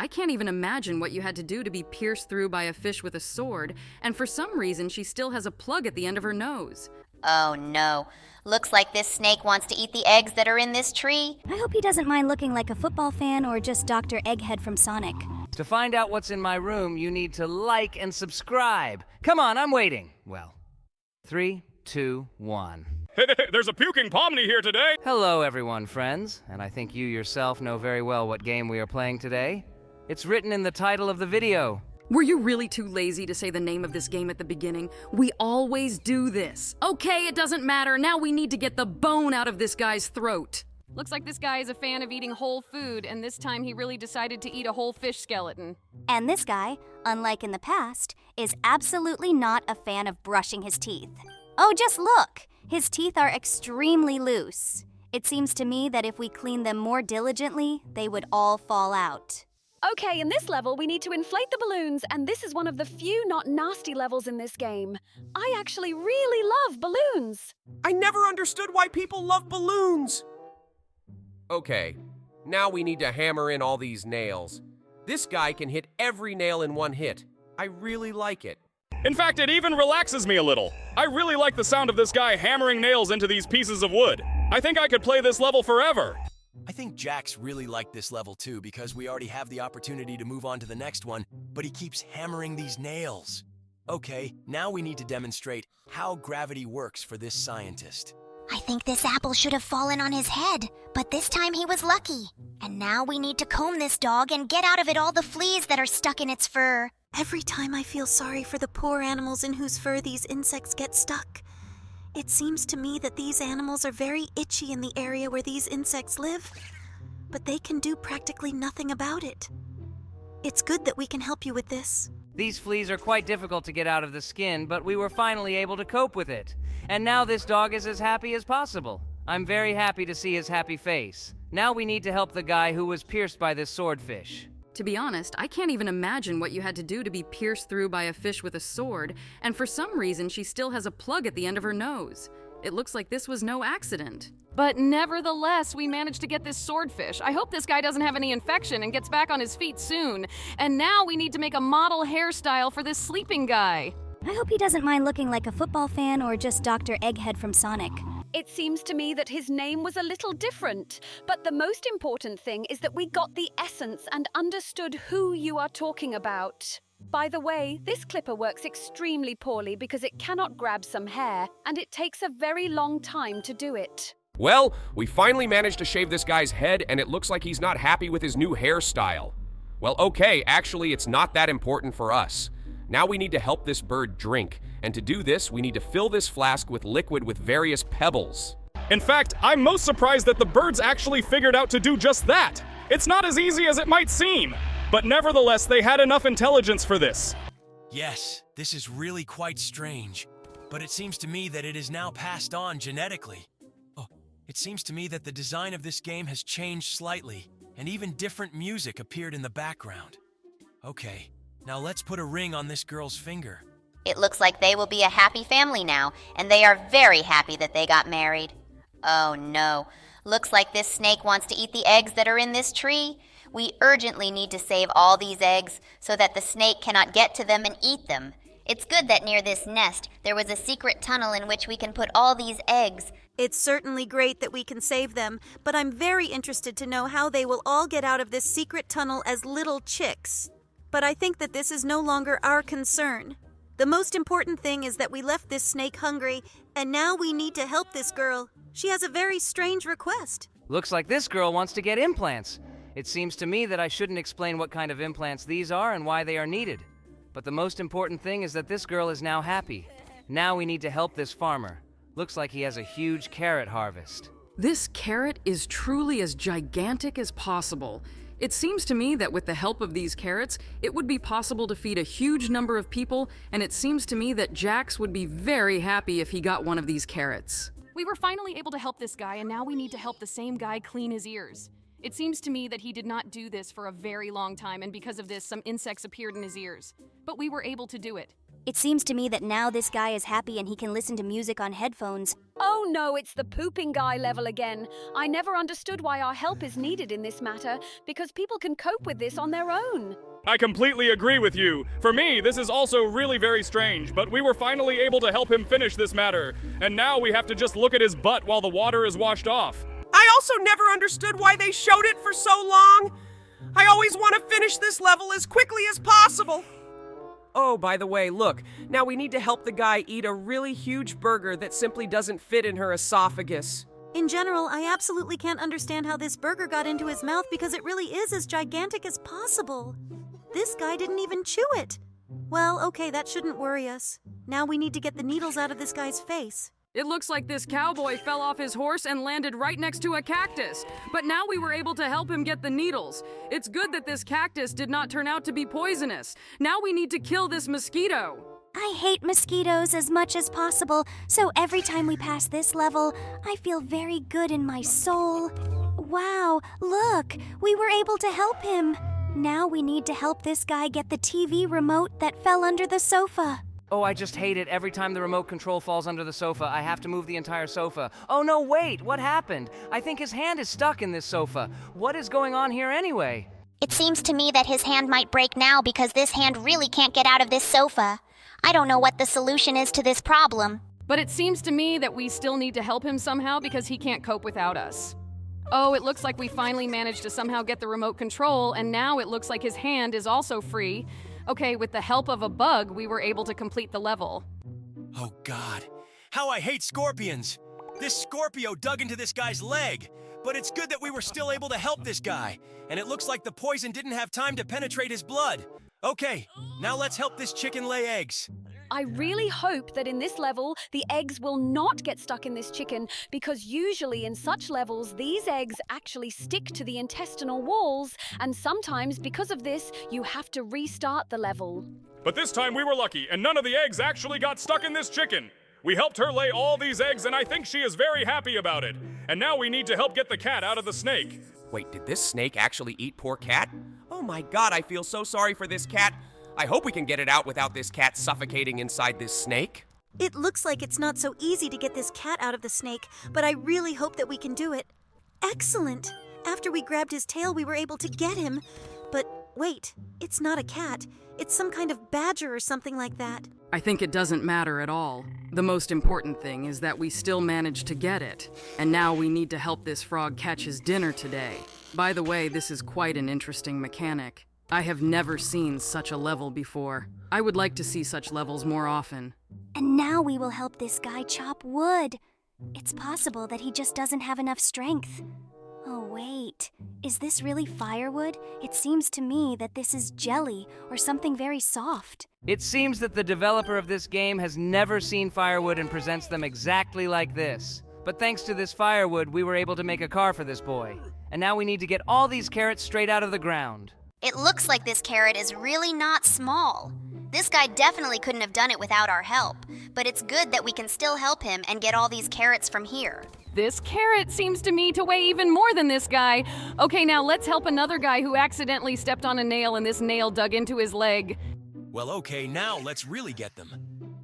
I can't even imagine what you had to do to be pierced through by a fish with a sword, and for some reason she still has a plug at the end of her nose. Oh no. Looks like this snake wants to eat the eggs that are in this tree. I hope he doesn't mind looking like a football fan or just Dr. Egghead from Sonic. To find out what's in my room, you need to like and subscribe. Come on, I'm waiting. Well, 3, 2, 1. Hey, there's a puking Pomni here today! Hello, everyone, friends. And I think you yourself know very well what game we are playing today. It's written in the title of the video. Were you really too lazy to say the name of this game at the beginning? We always do this. Okay, it doesn't matter. Now we need to get the bone out of this guy's throat. Looks like this guy is a fan of eating whole food, and this time he really decided to eat a whole fish skeleton. And this guy, unlike in the past, is absolutely not a fan of brushing his teeth. Oh, just look! His teeth are extremely loose. It seems to me that if we clean them more diligently, they would all fall out. Okay, in this level, we need to inflate the balloons, and this is one of the few not nasty levels in this game. I actually really love balloons. I never understood why people love balloons. Okay, now we need to hammer in all these nails. This guy can hit every nail in one hit. I really like it. In fact, it even relaxes me a little. I really like the sound of this guy hammering nails into these pieces of wood. I think I could play this level forever. I think Jax really liked this level too because we already have the opportunity to move on to the next one, but he keeps hammering these nails. Okay, now we need to demonstrate how gravity works for this scientist. I think this apple should have fallen on his head, but this time he was lucky. And now we need to comb this dog and get out of it all the fleas that are stuck in its fur. Every time I feel sorry for the poor animals in whose fur these insects get stuck. It seems to me that these animals are very itchy in the area where these insects live, but they can do practically nothing about it. It's good that we can help you with this. These fleas are quite difficult to get out of the skin, but we were finally able to cope with it. And now this dog is as happy as possible. I'm very happy to see his happy face. Now we need to help the guy who was pierced by this swordfish. To be honest, I can't even imagine what you had to do to be pierced through by a fish with a sword, and for some reason she still has a plug at the end of her nose. It looks like this was no accident. But nevertheless, we managed to get this swordfish. I hope this guy doesn't have any infection and gets back on his feet soon. And now we need to make a model hairstyle for this sleeping guy. I hope he doesn't mind looking like a football fan or just Dr. Egghead from Sonic. It seems to me that his name was a little different, but the most important thing is that we got the essence and understood who you are talking about. By the way, this clipper works extremely poorly because it cannot grab some hair, and it takes a very long time to do it. Well, we finally managed to shave this guy's head, and it looks like he's not happy with his new hairstyle. Well, okay, actually, it's not that important for us. Now we need to help this bird drink, and to do this, we need to fill this flask with liquid with various pebbles. In fact, I'm most surprised that the birds actually figured out to do just that. It's not as easy as it might seem, but nevertheless, they had enough intelligence for this. Yes, this is really quite strange, but it seems to me that it is now passed on genetically. Oh, it seems to me that the design of this game has changed slightly, and even different music appeared in the background. Okay, now let's put a ring on this girl's finger. It looks like they will be a happy family now, and they are very happy that they got married. Oh no. Looks like this snake wants to eat the eggs that are in this tree. We urgently need to save all these eggs so that the snake cannot get to them and eat them. It's good that near this nest there was a secret tunnel in which we can put all these eggs. It's certainly great that we can save them, but I'm very interested to know how they will all get out of this secret tunnel as little chicks. But I think that this is no longer our concern. The most important thing is that we left this snake hungry, and now we need to help this girl. She has a very strange request. Looks like this girl wants to get implants. It seems to me that I shouldn't explain what kind of implants these are and why they are needed. But the most important thing is that this girl is now happy. Now we need to help this farmer. Looks like he has a huge carrot harvest. This carrot is truly as gigantic as possible. It seems to me that with the help of these carrots, it would be possible to feed a huge number of people, and it seems to me that Jax would be very happy if he got one of these carrots. We were finally able to help this guy, and now we need to help the same guy clean his ears. It seems to me that he did not do this for a very long time, and because of this, some insects appeared in his ears. But we were able to do it. It seems to me that now this guy is happy and he can listen to music on headphones. Oh no, it's the pooping guy level again. I never understood why our help is needed in this matter, because people can cope with this on their own. I completely agree with you. For me, this is also really very strange, but we were finally able to help him finish this matter. And now we have to just look at his butt while the water is washed off. I also never understood why they showed it for so long. I always want to finish this level as quickly as possible. Oh, by the way, look, now we need to help the guy eat a really huge burger that simply doesn't fit in her esophagus. In general, I absolutely can't understand how this burger got into his mouth because it really is as gigantic as possible. This guy didn't even chew it. Well, okay, that shouldn't worry us. Now we need to get the needles out of this guy's face. It looks like this cowboy fell off his horse and landed right next to a cactus. But now we were able to help him get the needles. It's good that this cactus did not turn out to be poisonous. Now we need to kill this mosquito. I hate mosquitoes as much as possible, so every time we pass this level, I feel very good in my soul. Wow, look, we were able to help him. Now we need to help this guy get the TV remote that fell under the sofa. Oh, I just hate it. Every time the remote control falls under the sofa, I have to move the entire sofa. Oh no, wait, what happened? I think his hand is stuck in this sofa. What is going on here anyway? It seems to me that his hand might break now because this hand really can't get out of this sofa. I don't know what the solution is to this problem. But it seems to me that we still need to help him somehow because he can't cope without us. Oh, it looks like we finally managed to somehow get the remote control, and now it looks like his hand is also free. Okay, with the help of a bug, we were able to complete the level. Oh God, how I hate scorpions! This Scorpio dug into this guy's leg, but it's good that we were still able to help this guy, and it looks like the poison didn't have time to penetrate his blood. Okay, now let's help this chicken lay eggs. I really hope that in this level, the eggs will not get stuck in this chicken, because usually in such levels, these eggs actually stick to the intestinal walls, and sometimes because of this, you have to restart the level. But this time we were lucky, and none of the eggs actually got stuck in this chicken. We helped her lay all these eggs, and I think she is very happy about it. And now we need to help get the cat out of the snake. Wait, did this snake actually eat poor cat? Oh my God, I feel so sorry for this cat. I hope we can get it out without this cat suffocating inside this snake. It looks like it's not so easy to get this cat out of the snake, but I really hope that we can do it. Excellent! After we grabbed his tail, we were able to get him. But wait, it's not a cat. It's some kind of badger or something like that. I think it doesn't matter at all. The most important thing is that we still managed to get it. And now we need to help this frog catch his dinner today. By the way, this is quite an interesting mechanic. I have never seen such a level before. I would like to see such levels more often. And now we will help this guy chop wood. It's possible that he just doesn't have enough strength. Oh, wait. Is this really firewood? It seems to me that this is jelly or something very soft. It seems that the developer of this game has never seen firewood and presents them exactly like this. But thanks to this firewood, we were able to make a car for this boy. And now we need to get all these carrots straight out of the ground. It looks like this carrot is really not small. This guy definitely couldn't have done it without our help, but it's good that we can still help him and get all these carrots from here. This carrot seems to me to weigh even more than this guy. Okay, now let's help another guy who accidentally stepped on a nail and this nail dug into his leg. Well, okay, now let's really get them.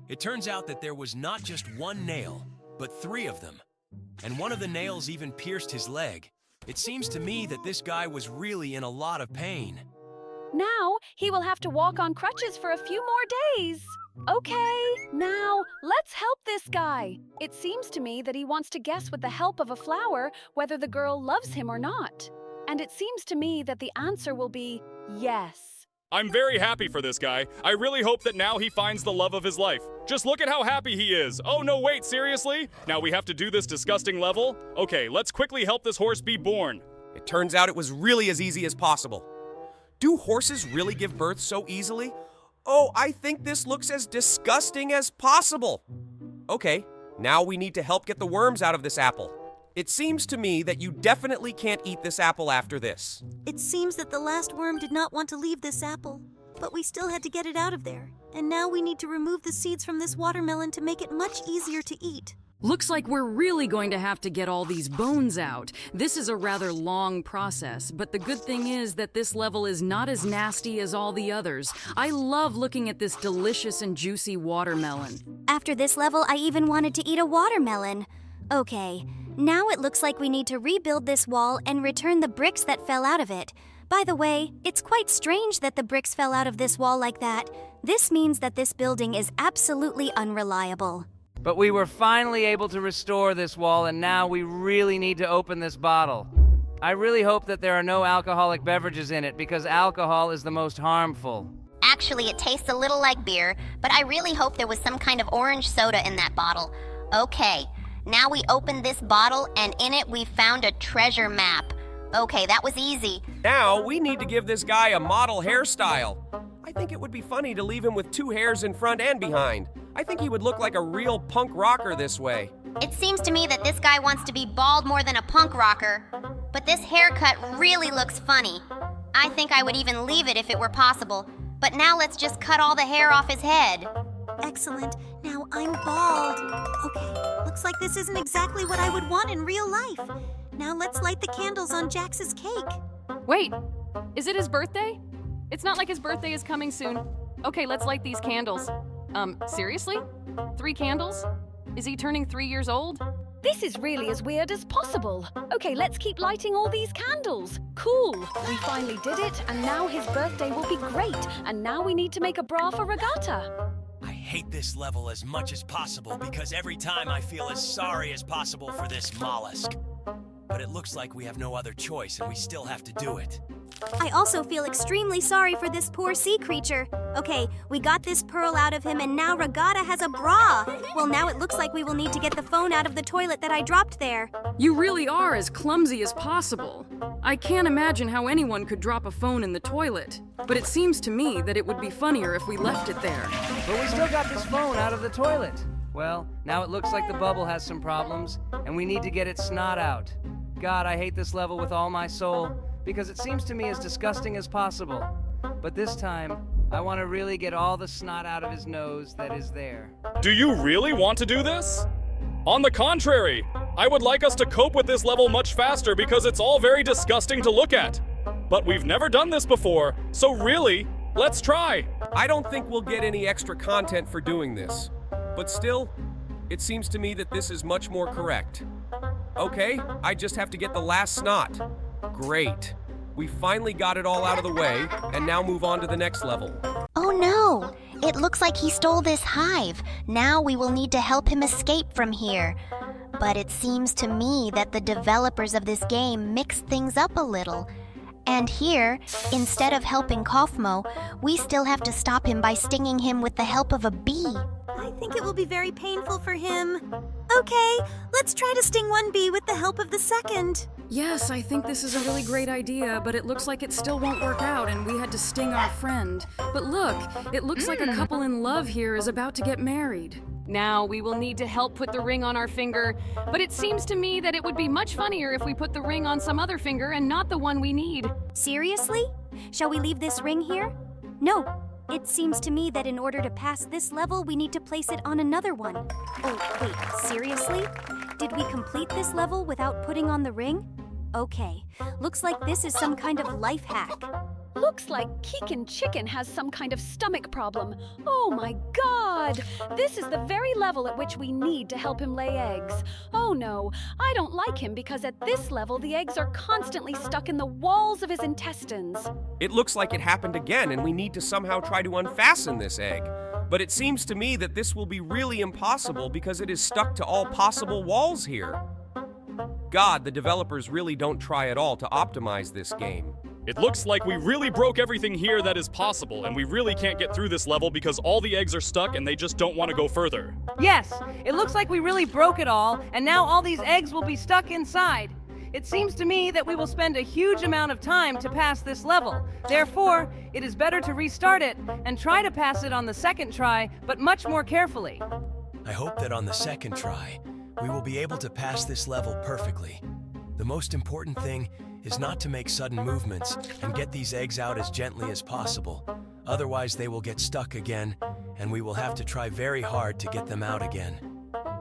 It turns out that there was not just one nail, but 3 of them. And one of the nails even pierced his leg. It seems to me that this guy was really in a lot of pain. Now, he will have to walk on crutches for a few more days. Okay, now, let's help this guy. It seems to me that he wants to guess with the help of a flower whether the girl loves him or not. And it seems to me that the answer will be yes. I'm very happy for this guy. I really hope that now he finds the love of his life. Just look at how happy he is. Oh no, wait, seriously? Now we have to do this disgusting level? Okay, let's quickly help this horse be born. It turns out it was really as easy as possible. Do horses really give birth so easily? Oh, I think this looks as disgusting as possible. Okay, now we need to help get the worms out of this apple. It seems to me that you definitely can't eat this apple after this. It seems that the last worm did not want to leave this apple, but we still had to get it out of there. And now we need to remove the seeds from this watermelon to make it much easier to eat. Looks like we're really going to have to get all these bones out. This is a rather long process, but the good thing is that this level is not as nasty as all the others. I love looking at this delicious and juicy watermelon. After this level, I even wanted to eat a watermelon. Okay, now it looks like we need to rebuild this wall and return the bricks that fell out of it. By the way, it's quite strange that the bricks fell out of this wall like that. This means that this building is absolutely unreliable. But we were finally able to restore this wall, and now we really need to open this bottle. I really hope that there are no alcoholic beverages in it, because alcohol is the most harmful. Actually, it tastes a little like beer, but I really hope there was some kind of orange soda in that bottle. Okay, now we open this bottle, and in it we found a treasure map. Okay, that was easy. Now we need to give this guy a model hairstyle. I think it would be funny to leave him with 2 hairs in front and behind. I think he would look like a real punk rocker this way. It seems to me that this guy wants to be bald more than a punk rocker. But this haircut really looks funny. I think I would even leave it if it were possible. But now let's just cut all the hair off his head. Excellent. Now I'm bald. Okay, looks like this isn't exactly what I would want in real life. Now let's light the candles on Jax's cake. Wait, is it his birthday? It's not like his birthday is coming soon. Okay, let's light these candles. Seriously? 3 candles? Is he turning 3 years old? This is really as weird as possible. Okay, let's keep lighting all these candles. Cool. We finally did it, and now his birthday will be great. And now we need to make a bra for Regatta. I hate this level as much as possible because every time I feel as sorry as possible for this mollusk. But it looks like we have no other choice and we still have to do it. I also feel extremely sorry for this poor sea creature. Okay, we got this pearl out of him and now Regatta has a bra. Well, now it looks like we will need to get the phone out of the toilet that I dropped there. You really are as clumsy as possible. I can't imagine how anyone could drop a phone in the toilet. But it seems to me that it would be funnier if we left it there. But we still got this phone out of the toilet. Well, now it looks like the bubble has some problems, and we need to get its snot out. God, I hate this level with all my soul, because it seems to me as disgusting as possible. But this time, I want to really get all the snot out of his nose that is there. Do you really want to do this? On the contrary, I would like us to cope with this level much faster because it's all very disgusting to look at. But we've never done this before, so really, let's try. I don't think we'll get any extra content for doing this. But still, it seems to me that this is much more correct. Okay, I just have to get the last snot. Great. We finally got it all out of the way, and now move on to the next level. Oh no! It looks like he stole this hive. Now we will need to help him escape from here. But it seems to me that the developers of this game mixed things up a little. And here, instead of helping Kaufmo, we still have to stop him by stinging him with the help of a bee. I think it will be very painful for him. Okay, let's try to sting one bee with the help of the second. Yes, I think this is a really great idea, but it looks like it still won't work out and we had to sting our friend. But look, it looks like a couple in love here is about to get married. Now we will need to help put the ring on our finger, but it seems to me that it would be much funnier if we put the ring on some other finger and not the one we need. Seriously? Shall we leave this ring here? No. It seems to me that in order to pass this level, we need to place it on another one. Oh, wait, seriously? Did we complete this level without putting on the ring? Okay, looks like this is some kind of life hack. Looks like Keekin Chicken has some kind of stomach problem. Oh my god! This is the very level at which we need to help him lay eggs. Oh no, I don't like him because at this level the eggs are constantly stuck in the walls of his intestines. It looks like it happened again, and we need to somehow try to unfasten this egg. But it seems to me that this will be really impossible because it is stuck to all possible walls here. God, the developers really don't try at all to optimize this game. It looks like we really broke everything here that is possible, and we really can't get through this level because all the eggs are stuck and they just don't want to go further. Yes, it looks like we really broke it all, and now all these eggs will be stuck inside. It seems to me that we will spend a huge amount of time to pass this level. Therefore, it is better to restart it and try to pass it on the second try, but much more carefully. I hope that on the second try, we will be able to pass this level perfectly. The most important thing is not to make sudden movements and get these eggs out as gently as possible. Otherwise, they will get stuck again, and we will have to try very hard to get them out again.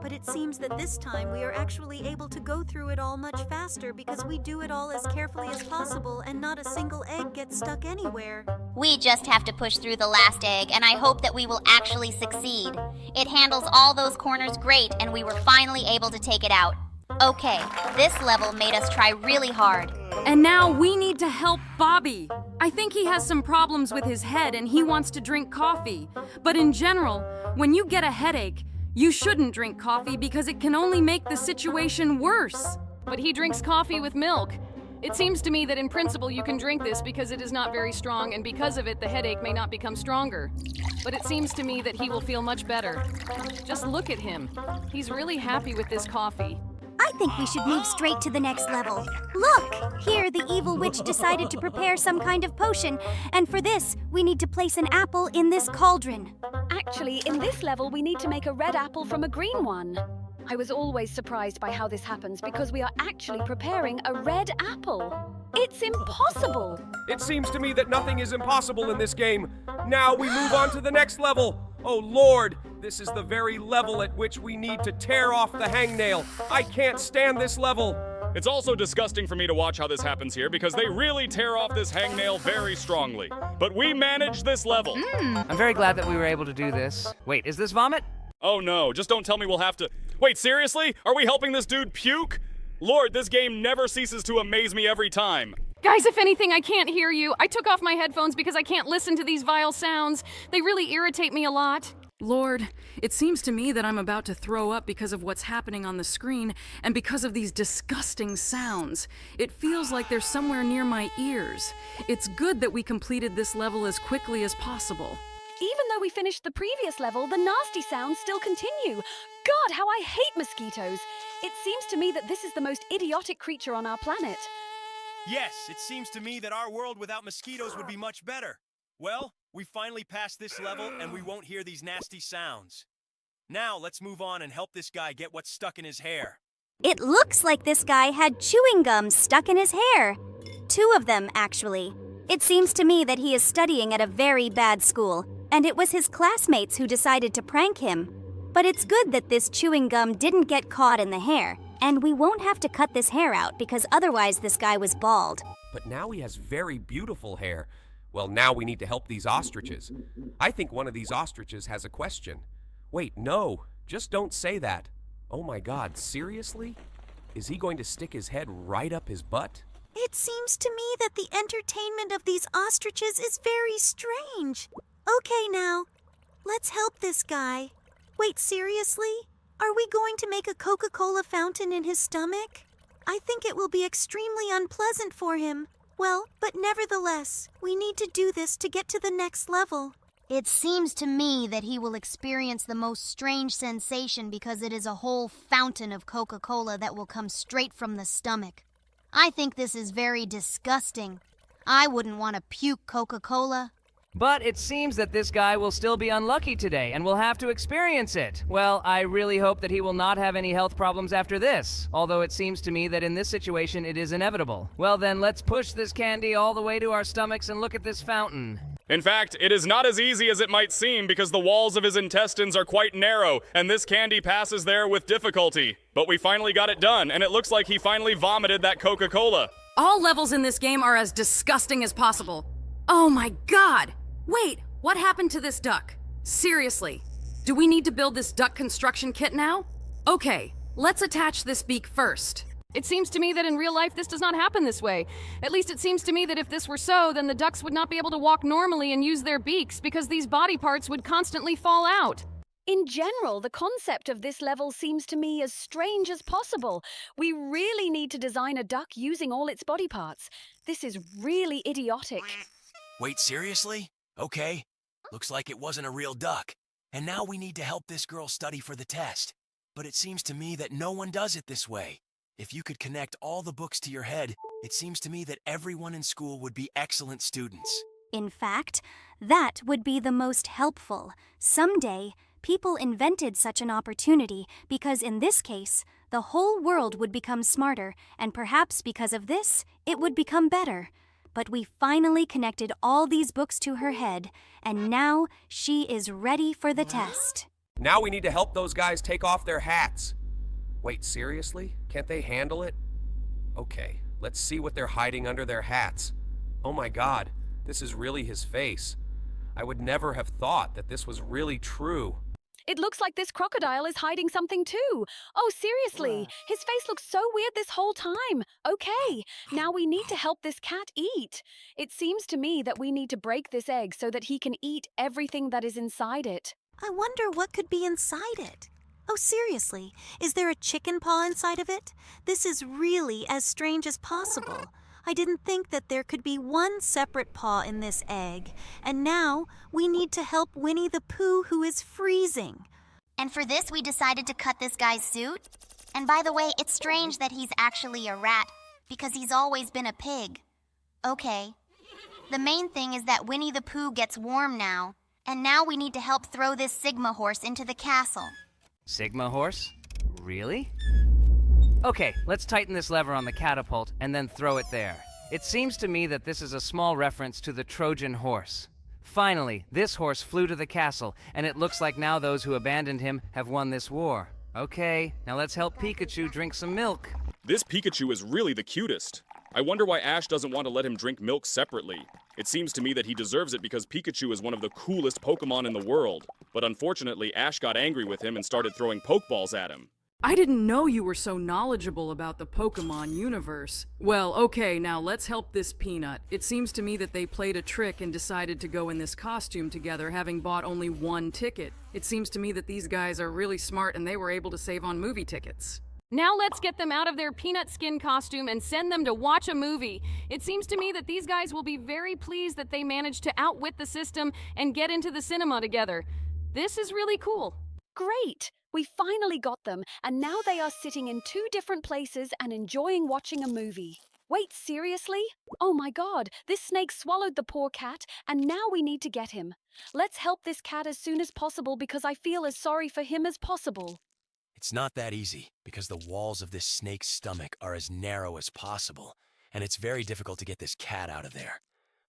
But it seems that this time we are actually able to go through it all much faster because we do it all as carefully as possible and not a single egg gets stuck anywhere. We just have to push through the last egg, and I hope that we will actually succeed. It handles all those corners great, and we were finally able to take it out. Okay, this level made us try really hard. And now we need to help Bobby. I think he has some problems with his head and he wants to drink coffee. But in general, when you get a headache, you shouldn't drink coffee because it can only make the situation worse. But he drinks coffee with milk. It seems to me that in principle you can drink this because it is not very strong, and because of it the headache may not become stronger. But it seems to me that he will feel much better. Just look at him. He's really happy with this coffee. I think we should move straight to the next level. Look! Here, the evil witch decided to prepare some kind of potion, and for this, we need to place an apple in this cauldron. Actually, in this level, we need to make a red apple from a green one. I was always surprised by how this happens because we are actually preparing a red apple. It's impossible! It seems to me that nothing is impossible in this game. Now we move on to the next level. Oh Lord, this is the very level at which we need to tear off the hangnail. I can't stand this level. It's also disgusting for me to watch how this happens here because they really tear off this hangnail very strongly. But we managed this level. I'm very glad that we were able to do this. Wait, is this vomit? Oh no, just don't tell me we'll have to... Wait, seriously? Are we helping this dude puke? Lord, this game never ceases to amaze me every time. Guys, if anything, I can't hear you. I took off my headphones because I can't listen to these vile sounds. They really irritate me a lot. Lord, it seems to me that I'm about to throw up because of what's happening on the screen and because of these disgusting sounds. It feels like they're somewhere near my ears. It's good that we completed this level as quickly as possible. Even though we finished the previous level, the nasty sounds still continue. God, how I hate mosquitoes. It seems to me that this is the most idiotic creature on our planet. Yes, it seems to me that our world without mosquitoes would be much better. Well, we finally passed this level and we won't hear these nasty sounds. Now let's move on and help this guy get what's stuck in his hair. It looks like this guy had chewing gum stuck in his hair. 2 of them, actually. It seems to me that he is studying at a very bad school, and it was his classmates who decided to prank him. But it's good that this chewing gum didn't get caught in the hair, and we won't have to cut this hair out because otherwise this guy was bald. But now he has very beautiful hair. Well, now we need to help these ostriches. I think one of these ostriches has a question. Wait, no, just don't say that. Oh my God, seriously? Is he going to stick his head right up his butt? It seems to me that the entertainment of these ostriches is very strange. Okay now, let's help this guy. Wait, seriously? Are we going to make a Coca-Cola fountain in his stomach? I think it will be extremely unpleasant for him. Well, but nevertheless, we need to do this to get to the next level. It seems to me that he will experience the most strange sensation because it is a whole fountain of Coca-Cola that will come straight from the stomach. I think this is very disgusting. I wouldn't want to puke Coca-Cola. But it seems that this guy will still be unlucky today and will have to experience it. Well, I really hope that he will not have any health problems after this, although it seems to me that in this situation it is inevitable. Well then, let's push this candy all the way to our stomachs and look at this fountain. In fact, it is not as easy as it might seem because the walls of his intestines are quite narrow, and this candy passes there with difficulty. But we finally got it done, and it looks like he finally vomited that Coca-Cola. All levels in this game are as disgusting as possible. Oh my God! Wait, what happened to this duck? Seriously, do we need to build this duck construction kit now? Okay, let's attach this beak first. It seems to me that in real life this does not happen this way. At least it seems to me that if this were so, then the ducks would not be able to walk normally and use their beaks because these body parts would constantly fall out. In general, the concept of this level seems to me as strange as possible. We really need to design a duck using all its body parts. This is really idiotic. Wait, seriously? Okay. Looks like it wasn't a real duck. And now we need to help this girl study for the test. But it seems to me that no one does it this way. If you could connect all the books to your head, it seems to me that everyone in school would be excellent students. In fact, that would be the most helpful. Someday, people invented such an opportunity because in this case, the whole world would become smarter, and perhaps because of this, it would become better. But we finally connected all these books to her head, and now she is ready for the test. Now we need to help those guys take off their hats. Wait, seriously? Can't they handle it? Okay, let's see what they're hiding under their hats. Oh my god, this is really his face. I would never have thought that this was really true. It looks like this crocodile is hiding something too. Oh, seriously, his face looks so weird this whole time. Okay, now we need to help this cat eat. It seems to me that we need to break this egg so that he can eat everything that is inside it. I wonder what could be inside it. Oh, seriously, is there a chicken paw inside of it? This is really as strange as possible. I didn't think that there could be one separate paw in this egg. And now we need to help Winnie the Pooh, who is freezing. And for this, we decided to cut this guy's suit. And by the way, it's strange that he's actually a rat, because he's always been a pig. Okay. The main thing is that Winnie the Pooh gets warm now. And now we need to help throw this Sigma horse into the castle. Sigma horse? Really? Okay, let's tighten this lever on the catapult and then throw it there. It seems to me that this is a small reference to the Trojan horse. Finally, this horse flew to the castle, and it looks like now those who abandoned him have won this war. Okay, now let's help Pikachu drink some milk. This Pikachu is really the cutest. I wonder why Ash doesn't want to let him drink milk separately. It seems to me that he deserves it because Pikachu is one of the coolest Pokemon in the world. But unfortunately, Ash got angry with him and started throwing Pokeballs at him. I didn't know you were so knowledgeable about the Pokemon universe. Well, okay, now let's help this Peanut. It seems to me that they played a trick and decided to go in this costume together, having bought only one ticket. It seems to me that these guys are really smart and they were able to save on movie tickets. Now let's get them out of their peanut skin costume and send them to watch a movie. It seems to me that these guys will be very pleased that they managed to outwit the system and get into the cinema together. This is really cool. Great! We finally got them, and now they are sitting in two different places and enjoying watching a movie. Wait, seriously? Oh my god, this snake swallowed the poor cat, and now we need to get him. Let's help this cat as soon as possible because I feel as sorry for him as possible. It's not that easy, because the walls of this snake's stomach are as narrow as possible, and it's very difficult to get this cat out of there.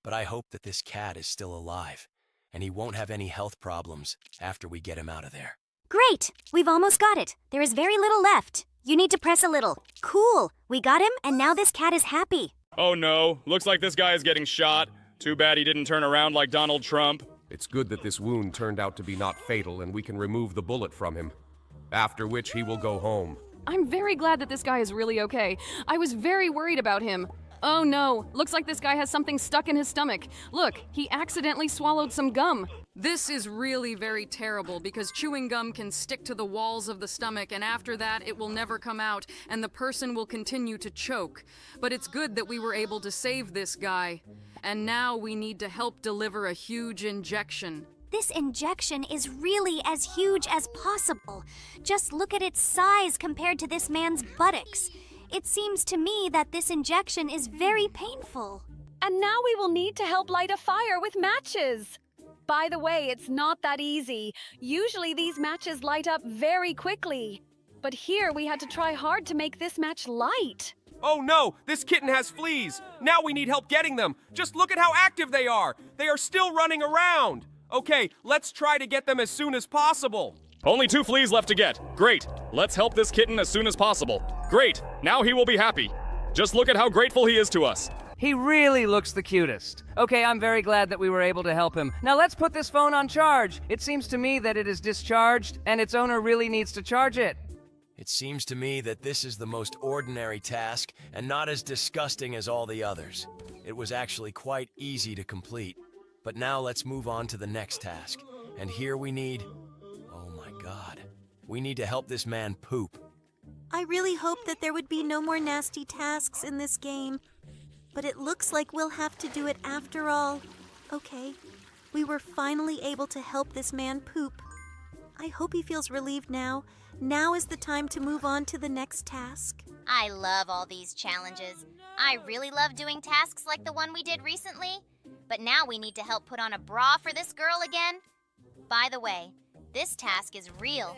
But I hope that this cat is still alive, and he won't have any health problems after we get him out of there. Great! We've almost got it. There is very little left. You need to press a little. Cool! We got him, and now this cat is happy. Oh no, looks like this guy is getting shot. Too bad he didn't turn around like Donald Trump. It's good that this wound turned out to be not fatal and we can remove the bullet from him. After which he will go home. I'm very glad that this guy is really okay. I was very worried about him. Oh no, looks like this guy has something stuck in his stomach. Look, he accidentally swallowed some gum. This is really very terrible because chewing gum can stick to the walls of the stomach and after that it will never come out and the person will continue to choke. But it's good that we were able to save this guy. And now we need to help deliver a huge injection. This injection is really as huge as possible. Just look at its size compared to this man's buttocks. It seems to me that this injection is very painful. And now we will need to help light a fire with matches. By the way, it's not that easy. Usually these matches light up very quickly. But here we had to try hard to make this match light. Oh no, this kitten has fleas. Now we need help getting them. Just look at how active they are. They are still running around. Okay, let's try to get them as soon as possible. Only 2 fleas left to get. Great. Let's help this kitten as soon as possible. Great. Now he will be happy. Just look at how grateful he is to us. He really looks the cutest. Okay, I'm very glad that we were able to help him. Now let's put this phone on charge. It seems to me that it is discharged, and its owner really needs to charge it. It seems to me that this is the most ordinary task and not as disgusting as all the others. It was actually quite easy to complete. But now let's move on to the next task. And here we need... Oh my god. We need to help this man poop. I really hoped that there would be no more nasty tasks in this game. But it looks like we'll have to do it after all. Okay, we were finally able to help this man poop. I hope he feels relieved now. Now is the time to move on to the next task. I love all these challenges. I really love doing tasks like the one we did recently. But now we need to help put on a bra for this girl again. By the way, this task is real.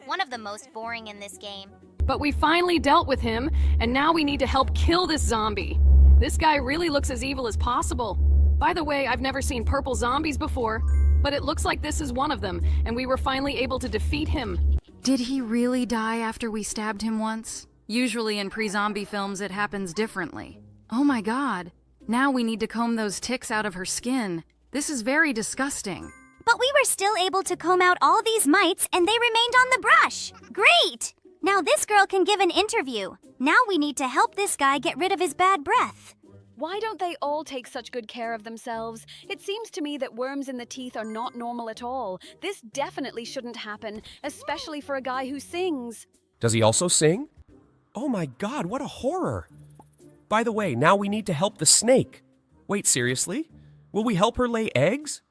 One of the most boring in this game. But we finally dealt with him, and now we need to help kill this zombie. This guy really looks as evil as possible. By the way, I've never seen purple zombies before. but it looks like this is one of them, and we were finally able to defeat him. Did he really die after we stabbed him once? Usually in pre-zombie films it happens differently. Oh my god. Now we need to comb those ticks out of her skin. This is very disgusting. But we were still able to comb out all these mites and they remained on the brush. Great! Now this girl can give an interview. Now we need to help this guy get rid of his bad breath. Why don't they all take such good care of themselves? It seems to me that worms in the teeth are not normal at all. This definitely shouldn't happen, especially for a guy who sings. Does he also sing? Oh my god, what a horror. By the way, now we need to help the snake. Wait, seriously? Will we help her lay eggs?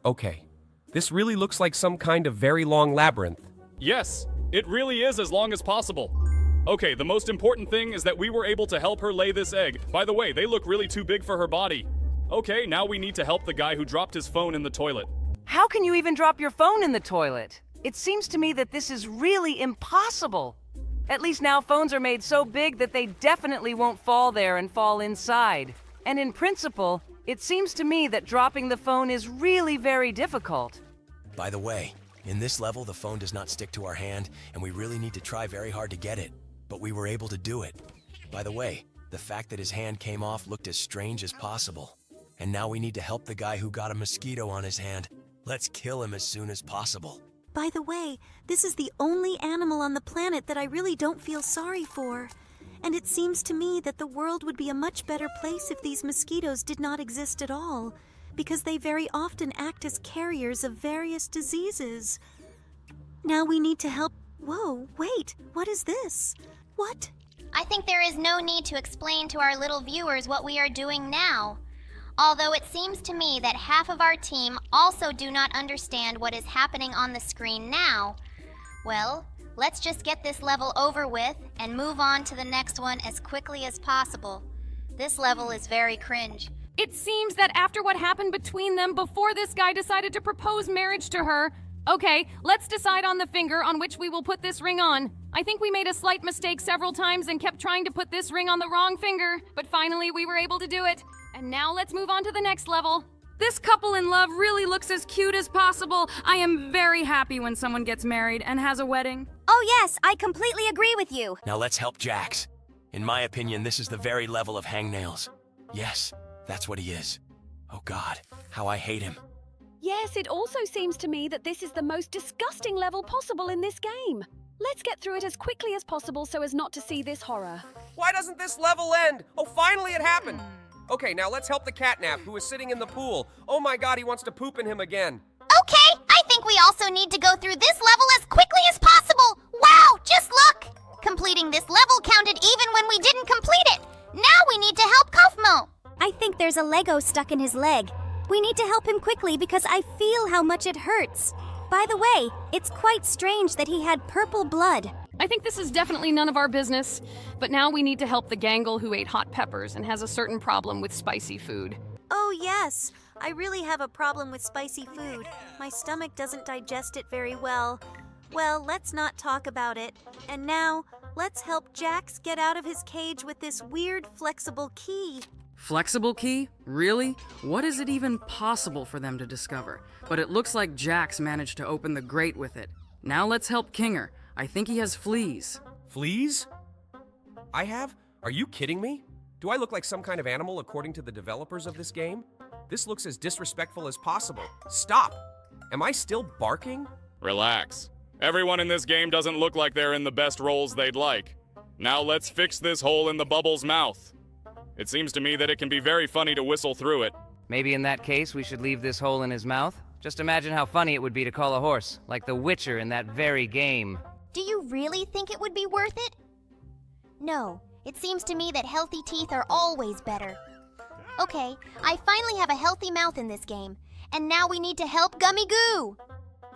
Okay, this really looks like some kind of very long labyrinth. Yes, it really is as long as possible. Okay, the most important thing is that we were able to help her lay this egg. By the way, they look really too big for her body. Okay, now we need to help the guy who dropped his phone in the toilet. How can you even drop your phone in the toilet? It seems to me that this is really impossible. At least now phones are made so big that they definitely won't fall there and fall inside. And in principle, it seems to me that dropping the phone is really very difficult. By the way, in this level, the phone does not stick to our hand, and we really need to try very hard to get it. But we were able to do it. By the way, the fact that his hand came off looked as strange as possible. And now we need to help the guy who got a mosquito on his hand. Let's kill him as soon as possible. By the way, this is the only animal on the planet that I really don't feel sorry for. And it seems to me that the world would be a much better place if these mosquitoes did not exist at all, because they very often act as carriers of various diseases. Now we need to help. Whoa, wait, what is this? What? I think there is no need to explain to our little viewers what we are doing now. Although it seems to me that half of our team also do not understand what is happening on the screen now. Well, let's just get this level over with and move on to the next one as quickly as possible. This level is very cringe. It seems that after what happened between them before this guy decided to propose marriage to her. Okay, let's decide on the finger on which we will put this ring on. I think we made a slight mistake several times and kept trying to put this ring on the wrong finger, but finally we were able to do it. And now let's move on to the next level. This couple in love really looks as cute as possible. I am very happy when someone gets married and has a wedding. Oh yes, I completely agree with you. Now let's help Jax. In my opinion, this is the very level of hangnails. Yes, that's what he is. Oh God, how I hate him. Yes, it also seems to me that this is the most disgusting level possible in this game. Let's get through it as quickly as possible so as not to see this horror. Why doesn't this level end? Oh, finally it happened. Okay, now let's help the catnap who is sitting in the pool. Oh my god, he wants to poop in him again. Okay, I think we also need to go through this level as quickly as possible. Wow, just look! Completing this level counted even when we didn't complete it. Now we need to help Kofmo. I think there's a Lego stuck in his leg. We need to help him quickly because I feel how much it hurts. By the way, it's quite strange that he had purple blood. I think this is definitely none of our business, but now we need to help the gangle who ate hot peppers and has a certain problem with spicy food. Oh yes, I really have a problem with spicy food. My stomach doesn't digest it very well. Well, let's not talk about it. And now, let's help Jax get out of his cage with this weird flexible key. Flexible key? Really? What is it even possible for them to discover? But it looks like Jax managed to open the grate with it. Now let's help Kinger. I think he has fleas. Fleas? I have? Are you kidding me? Do I look like some kind of animal according to the developers of this game? This looks as disrespectful as possible. Stop! Am I still barking? Relax. Everyone in this game doesn't look like they're in the best roles they'd like. Now let's fix this hole in the bubble's mouth. It seems to me that it can be very funny to whistle through it. Maybe in that case we should leave this hole in his mouth? Just imagine how funny it would be to call a horse, like the Witcher in that very game. Do you really think it would be worth it? No, it seems to me that healthy teeth are always better. Okay, I finally have a healthy mouth in this game, and now we need to help Gummy Goo!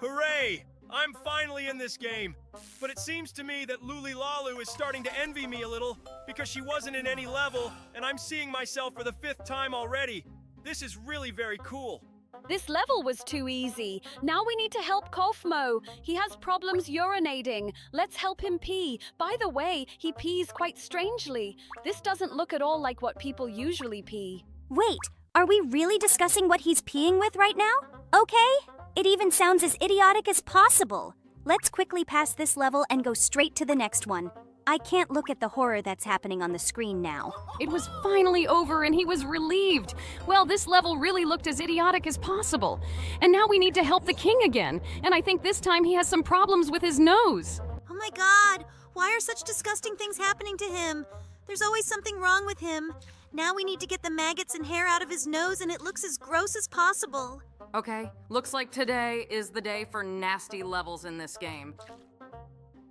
Hooray! I'm finally in this game. But it seems to me that Luli Lalu is starting to envy me a little because she wasn't in any level, and I'm seeing myself for the 5th time already. This is really very cool. This level was too easy. Now we need to help Kofmo. He has problems urinating. Let's help him pee. By the way, he pees quite strangely. This doesn't look at all like what people usually pee. Wait, Are we really discussing what he's peeing with right now? Okay. It even sounds as idiotic as possible. Let's quickly pass this level and go straight to the next one. I can't look at the horror that's happening on the screen now. It was finally over and he was relieved. Well, this level really looked as idiotic as possible. And now we need to help the king again. And I think this time he has some problems with his nose. Oh my god, why are such disgusting things happening to him? There's always something wrong with him. Now we need to get the maggots and hair out of his nose and it looks as gross as possible. Okay, looks like today is the day for nasty levels in this game.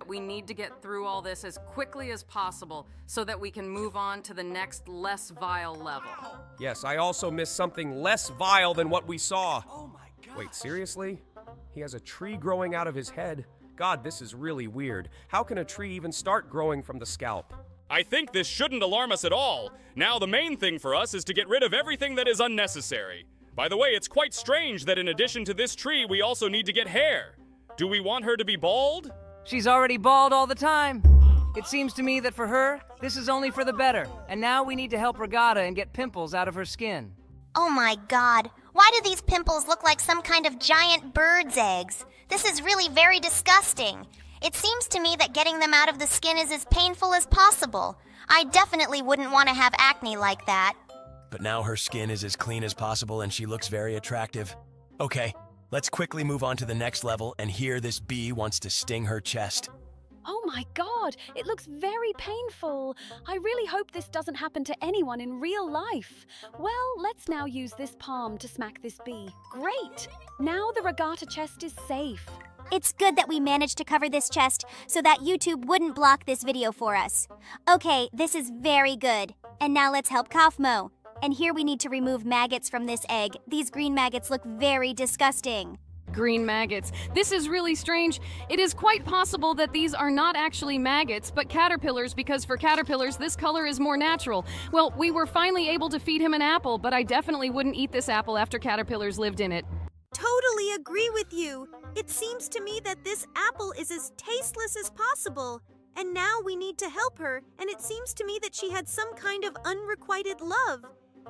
We need to get through all this as quickly as possible so that we can move on to the next less vile level. Yes, I also missed something less vile than what we saw. Oh my god. Wait, seriously? He has a tree growing out of his head. God, this is really weird. How can a tree even start growing from the scalp? I think this shouldn't alarm us at all. Now the main thing for us is to get rid of everything that is unnecessary. By the way, it's quite strange that in addition to this tree, we also need to get hair. Do we want her to be bald? She's already bald all the time. It seems to me that for her, this is only for the better. And now we need to help Regatta and get pimples out of her skin. Oh my god, why do these pimples look like some kind of giant bird's eggs? This is really very disgusting. It seems to me that getting them out of the skin is as painful as possible. I definitely wouldn't want to have acne like that. But now her skin is as clean as possible and she looks very attractive. Okay, let's quickly move on to the next level, and here this bee wants to sting her chest. Oh my god, it looks very painful. I really hope this doesn't happen to anyone in real life. Well, let's now use this palm to smack this bee. Great! Now the Regatta chest is safe. It's good that we managed to cover this chest so that YouTube wouldn't block this video for us. Okay, this is very good. And now let's help Kaufmo. And here we need to remove maggots from this egg. These green maggots look very disgusting. Green maggots. This is really strange. It is quite possible that these are not actually maggots, but caterpillars, because for caterpillars, this color is more natural. Well, we were finally able to feed him an apple, but I definitely wouldn't eat this apple after caterpillars lived in it. Totally agree with you. It seems to me that this apple is as tasteless as possible. And now we need to help her, and it seems to me that she had some kind of unrequited love.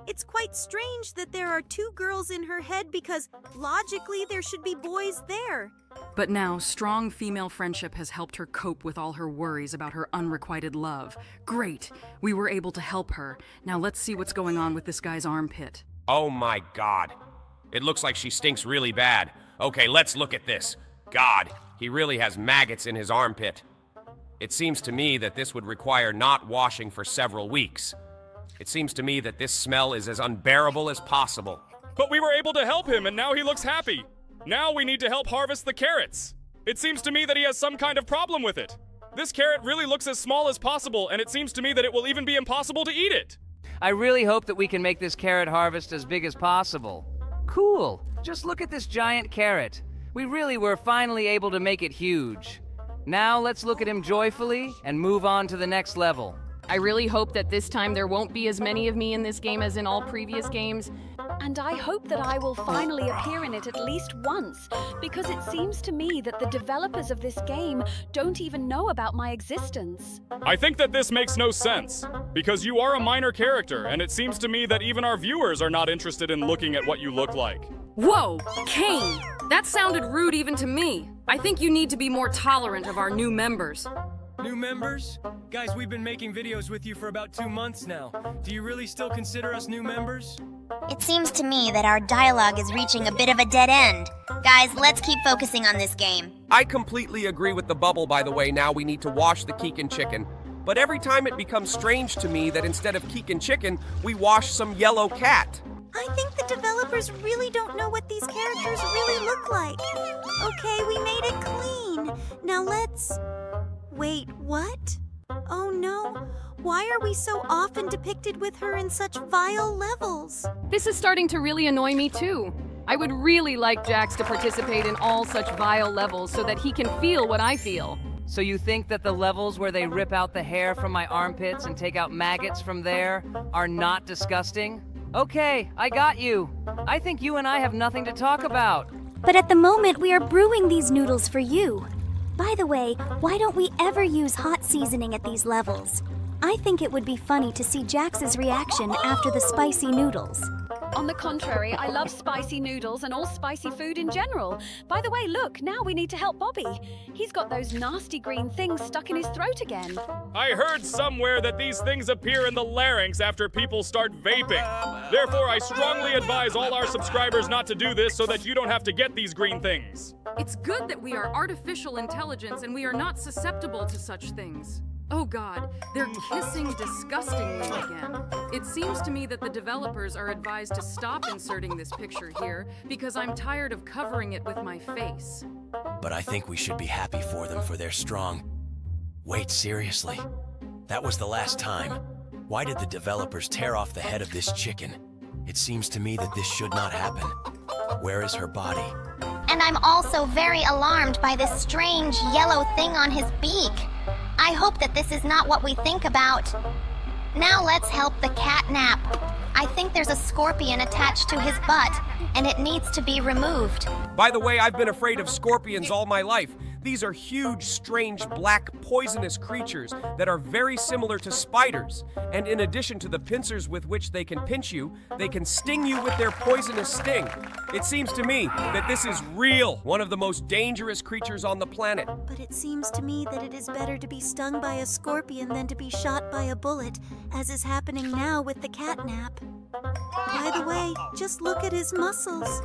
It's quite strange that there are two girls in her head because, logically, there should be boys there. But now, strong female friendship has helped her cope with all her worries about her unrequited love. Great! We were able to help her. Now let's see what's going on with this guy's armpit. Oh my god. It looks like she stinks really bad. Okay, let's look at this. God, he really has maggots in his armpit. It seems to me that this would require not washing for several weeks. It seems to me that this smell is as unbearable as possible. But we were able to help him, and now he looks happy. Now we need to help harvest the carrots. It seems to me that he has some kind of problem with it. This carrot really looks as small as possible, and it seems to me that it will even be impossible to eat it. I really hope that we can make this carrot harvest as big as possible. Cool. Just look at this giant carrot. We really were finally able to make it huge. Now let's look at him joyfully and move on to the next level. I really hope that this time there won't be as many of me in this game as in all previous games. And I hope that I will finally appear in it at least once, because it seems to me that the developers of this game don't even know about my existence. I think that this makes no sense, because you are a minor character, and it seems to me that even our viewers are not interested in looking at what you look like. Whoa! Kane! That sounded rude even to me. I think you need to be more tolerant of our new members. New members? Guys, we've been making videos with you for about 2 months now. Do you really still consider us new members? It seems to me that our dialogue is reaching a bit of a dead end. Guys, let's keep focusing on this game. I completely agree with the bubble, by the way. Now we need to wash the Keegan chicken. But every time it becomes strange to me that instead of Keegan chicken, we wash some yellow cat. I think the developers really don't know what these characters really look like. Okay, we made it clean. Now let's... Wait, what? Oh no. Why are we so often depicted with her in such vile levels? This is starting to really annoy me too. I would really like Jax to participate in all such vile levels so that he can feel what I feel. So you think that the levels where they rip out the hair from my armpits and take out maggots from there are not disgusting? Okay, I got you. I think you and I have nothing to talk about. But at the moment, we are brewing these noodles for you. By the way, why don't we ever use hot seasoning at these levels? I think it would be funny to see Jax's reaction after the spicy noodles. On the contrary, I love spicy noodles and all spicy food in general. By the way, look, now we need to help Bobby. He's got those nasty green things stuck in his throat again. I heard somewhere that these things appear in the larynx after people start vaping. Therefore, I strongly advise all our subscribers not to do this so that you don't have to get these green things. It's good that we are artificial intelligence and we are not susceptible to such things. Oh God, they're kissing disgustingly again. It seems to me that the developers are advised to stop inserting this picture here because I'm tired of covering it with my face. But I think we should be happy for them for their strong. Wait, seriously? That was the last time. Why did the developers tear off the head of this chicken? It seems to me that this should not happen. Where is her body? And I'm also very alarmed by this strange yellow thing on his beak. I hope that this is not what we think about. Now let's help the catnap. I think there's a scorpion attached to his butt, and it needs to be removed. By the way, I've been afraid of scorpions all my life. These are huge, strange, black, poisonous creatures that are very similar to spiders. And in addition to the pincers with which they can pinch you, they can sting you with their poisonous sting. It seems to me that this is real, one of the most dangerous creatures on the planet. But it seems to me that it is better to be stung by a scorpion than to be shot by a bullet, as is happening now with the catnap. By the way, just look at his muscles.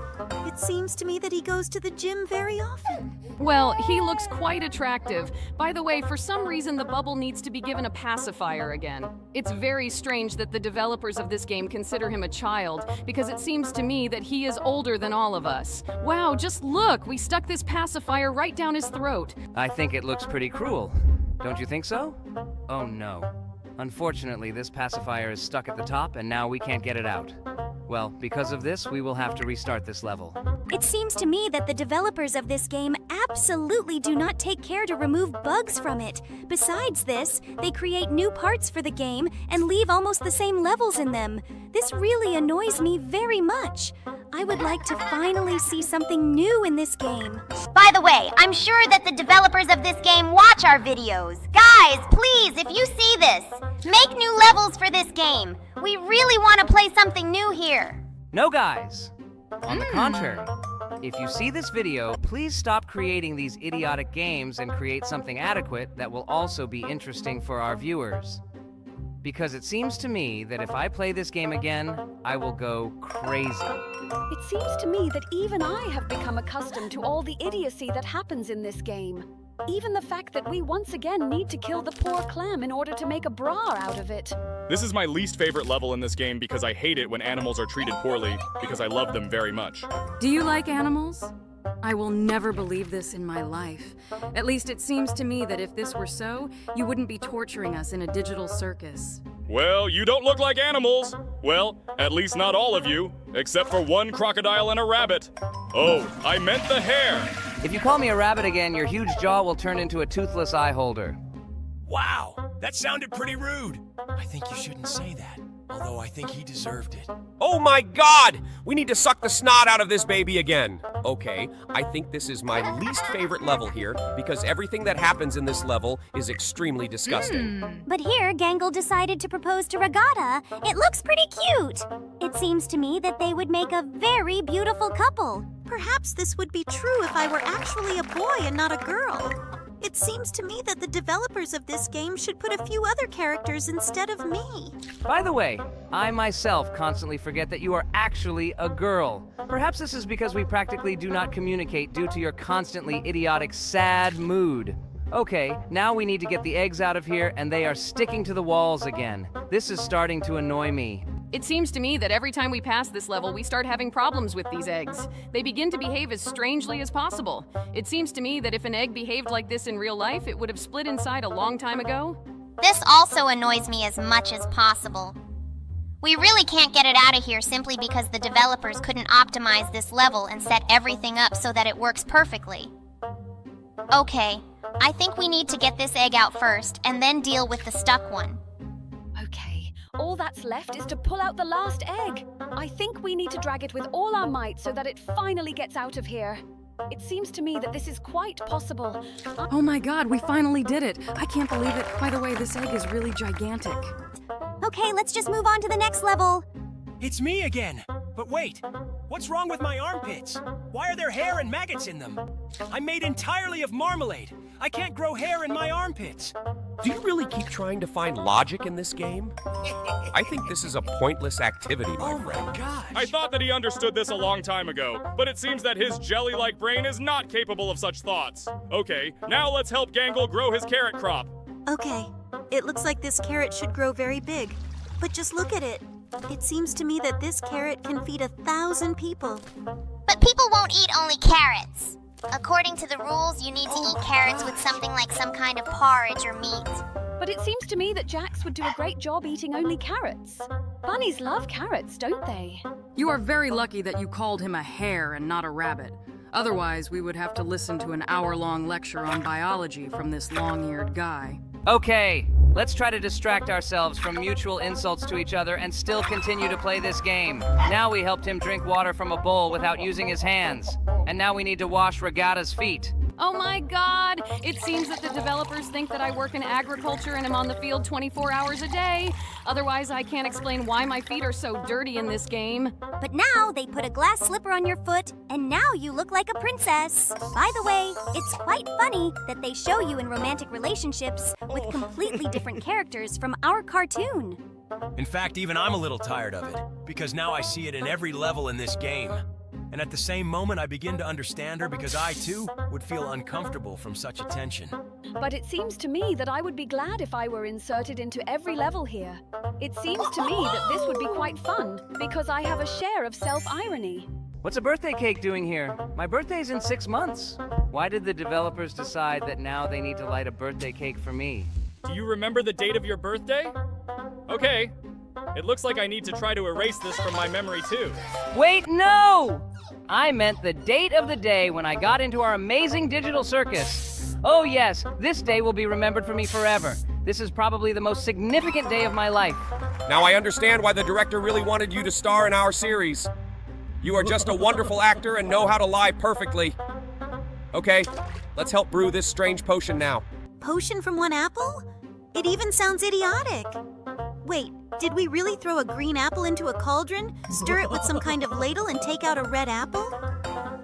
It seems to me that he goes to the gym very often. Well, he looks quite attractive. By the way, for some reason the bubble needs to be given a pacifier again. It's very strange that the developers of this game consider him a child, because it seems to me that he is older than all of us. Wow, just look! We stuck this pacifier right down his throat. I think it looks pretty cruel. Don't you think so? Oh no. Unfortunately, this pacifier is stuck at the top and now we can't get it out. Well, because of this, we will have to restart this level. It seems to me that the developers of this game absolutely do not take care to remove bugs from it. Besides this, they create new parts for the game and leave almost the same levels in them. This really annoys me very much. I would like to finally see something new in this game. By the way, I'm sure that the developers of this game watch our videos. Guys, please, if you see this, make new levels for this game. We really want to play something new here. No, guys. On the contrary, if you see this video, please stop creating these idiotic games and create something adequate that will also be interesting for our viewers. Because it seems to me that if I play this game again, I will go crazy. It seems to me that even I have become accustomed to all the idiocy that happens in this game. Even the fact that we once again need to kill the poor clam in order to make a bra out of it. This is my least favorite level in this game because I hate it when animals are treated poorly, because I love them very much. Do you like animals? I will never believe this in my life. At least it seems to me that if this were so, you wouldn't be torturing us in a digital circus. Well, you don't look like animals. Well, at least not all of you, except for one crocodile and a rabbit. Oh, I meant the hare. If you call me a rabbit again, your huge jaw will turn into a toothless eye holder. Wow, that sounded pretty rude. I think you shouldn't say that, although I think he deserved it. Oh my God! We need to suck the snot out of this baby again. Okay, I think this is my least favorite level here because everything that happens in this level is extremely disgusting. But here, Gangle decided to propose to Regatta. It looks pretty cute. It seems to me that they would make a very beautiful couple. Perhaps this would be true if I were actually a boy and not a girl. It seems to me that the developers of this game should put a few other characters instead of me. By the way, I myself constantly forget that you are actually a girl. Perhaps this is because we practically do not communicate due to your constantly idiotic, sad mood. Okay, now we need to get the eggs out of here, and they are sticking to the walls again. This is starting to annoy me. It seems to me that every time we pass this level, we start having problems with these eggs. They begin to behave as strangely as possible. It seems to me that if an egg behaved like this in real life, it would have split inside a long time ago. This also annoys me as much as possible. We really can't get it out of here simply because the developers couldn't optimize this level and set everything up so that it works perfectly. Okay, I think we need to get this egg out first and then deal with the stuck one. Okay, all that's left is to pull out the last egg. I think we need to drag it with all our might so that it finally gets out of here. It seems to me that this is quite possible. Oh my God, we finally did it. I can't believe it. By the way, this egg is really gigantic. Okay, let's just move on to the next level. It's me again. But wait, what's wrong with my armpits? Why are there hair and maggots in them? I'm made entirely of marmalade. I can't grow hair in my armpits. Do you really keep trying to find logic in this game? I think this is a pointless activity, my friend. I thought that he understood this a long time ago, but it seems that his jelly-like brain is not capable of such thoughts. Okay, now let's help Gangle grow his carrot crop. Okay, it looks like this carrot should grow very big. But just look at it. It seems to me that this carrot can feed 1,000 people. But people won't eat only carrots. According to the rules, you need to eat carrots with something like some kind of porridge or meat. But it seems to me that Jax would do a great job eating only carrots. Bunnies love carrots, don't they? You are very lucky that you called him a hare and not a rabbit. Otherwise, we would have to listen to an hour-long lecture on biology from this long-eared guy. Okay, let's try to distract ourselves from mutual insults to each other and still continue to play this game. Now we helped him drink water from a bowl without using his hands. And now we need to wash Regatta's feet. Oh my god! It seems that the developers think that I work in agriculture and am on the field 24 hours a day. Otherwise, I can't explain why my feet are so dirty in this game. But now they put a glass slipper on your foot, and now you look like a princess. By the way, it's quite funny that they show you in romantic relationships with completely different characters from our cartoon. In fact, even I'm a little tired of it, because now I see it in every level in this game. And at the same moment, I begin to understand her because I, too, would feel uncomfortable from such attention. But it seems to me that I would be glad if I were inserted into every level here. It seems to me that this would be quite fun, because I have a share of self-irony. What's a birthday cake doing here? My birthday's in 6 months. Why did the developers decide that now they need to light a birthday cake for me? Do you remember the date of your birthday? Okay. It looks like I need to try to erase this from my memory too. Wait, no! I meant the date of the day when I got into our amazing digital circus. Oh yes, this day will be remembered for me forever. This is probably the most significant day of my life. Now I understand why the director really wanted you to star in our series. You are just a wonderful actor and know how to lie perfectly. Okay, let's help brew this strange potion now. Potion from one apple? It even sounds idiotic. Wait, did we really throw a green apple into a cauldron, stir it with some kind of ladle, and take out a red apple?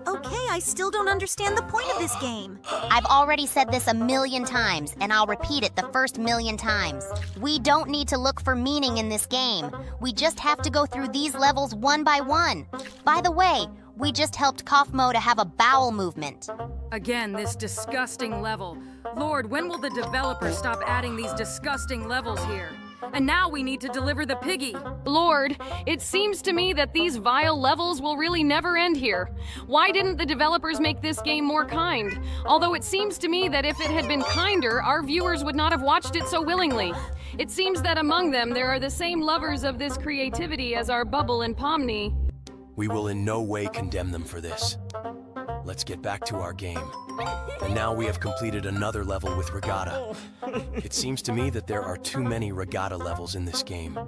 Okay, I still don't understand the point of this game. I've already said this 1,000,000 times, and I'll repeat it the first 1,000,000 times. We don't need to look for meaning in this game. We just have to go through these levels one by one. By the way, we just helped Kaufmo to have a bowel movement. Again, this disgusting level. Lord, when will the developers stop adding these disgusting levels here? And now we need to deliver the piggy. Lord, it seems to me that these vile levels will really never end here. Why didn't the developers make this game more kind? Although it seems to me that if it had been kinder, our viewers would not have watched it so willingly. It seems that among them there are the same lovers of this creativity as our Bubble and Pomni. We will in no way condemn them for this. Let's get back to our game. And now we have completed another level with Regatta. It seems to me that there are too many Regatta levels in this game.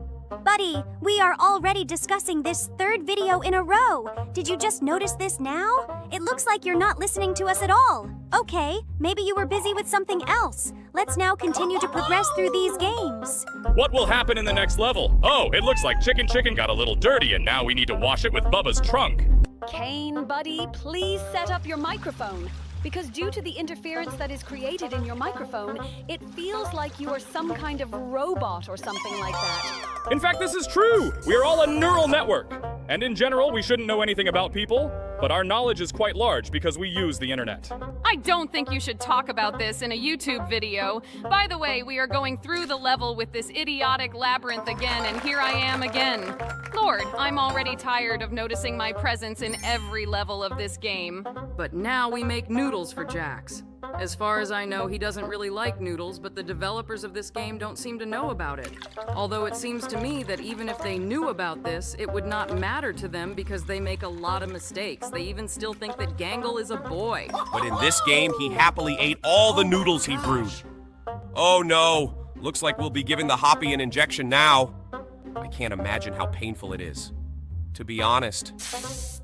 Buddy, we are already discussing this third video in a row. Did you just notice this now? It looks like you're not listening to us at all. Okay, maybe you were busy with something else. Let's now continue to progress through these games. What will happen in the next level? Oh, it looks like Chicken got a little dirty and now we need to wash it with Bubba's trunk. Kane, buddy, please set up your microphone. Because due to the interference that is created in your microphone, it feels like you are some kind of robot or something like that. In fact, this is true! We are all a neural network. And in general, we shouldn't know anything about people, but our knowledge is quite large because we use the internet. I don't think you should talk about this in a YouTube video. By the way, we are going through the level with this idiotic labyrinth again, and here I am again. Lord, I'm already tired of noticing my presence in every level of this game. But now we make noodles for Jax. As far as I know, he doesn't really like noodles, but the developers of this game don't seem to know about it. Although it seems to me that even if they knew about this, it would not matter to them because they make a lot of mistakes. They even still think that Gangle is a boy. But in this game, he happily ate all the noodles he brewed. Oh no, looks like we'll be giving the Hoppy an injection now. I can't imagine how painful it is. To be honest,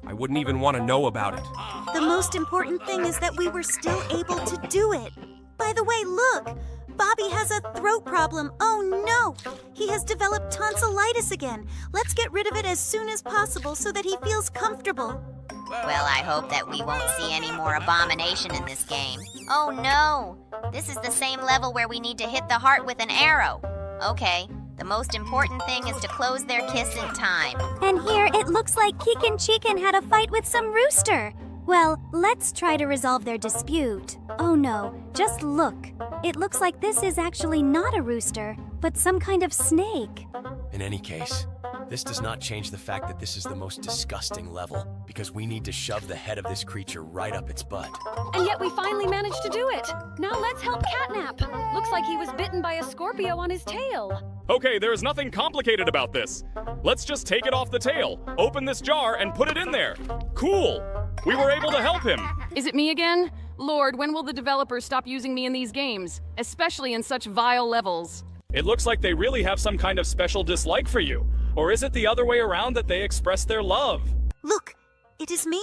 I wouldn't even want to know about it. The most important thing is that we were still able to do it. By the way, look! Bobby has a throat problem. Oh no! He has developed tonsillitis again. Let's get rid of it as soon as possible so that he feels comfortable. Well, I hope that we won't see any more abomination in this game. Oh no! This is the same level where we need to hit the heart with an arrow. Okay, the most important thing is to close their kiss in time. And here it looks like Keegan Chicken had a fight with some rooster. Well, let's try to resolve their dispute. Oh no, just look. It looks like this is actually not a rooster, but some kind of snake. In any case, this does not change the fact that this is the most disgusting level, because we need to shove the head of this creature right up its butt. And yet we finally managed to do it. Now let's help Catnap. Looks like he was bitten by a Scorpio on his tail. Okay, there is nothing complicated about this. Let's just take it off the tail, open this jar, and put it in there. Cool! We were able to help him. Is it me again? Lord, when will the developers stop using me in these games? Especially in such vile levels. It looks like they really have some kind of special dislike for you. Or is it the other way around that they express their love? Look, it is me.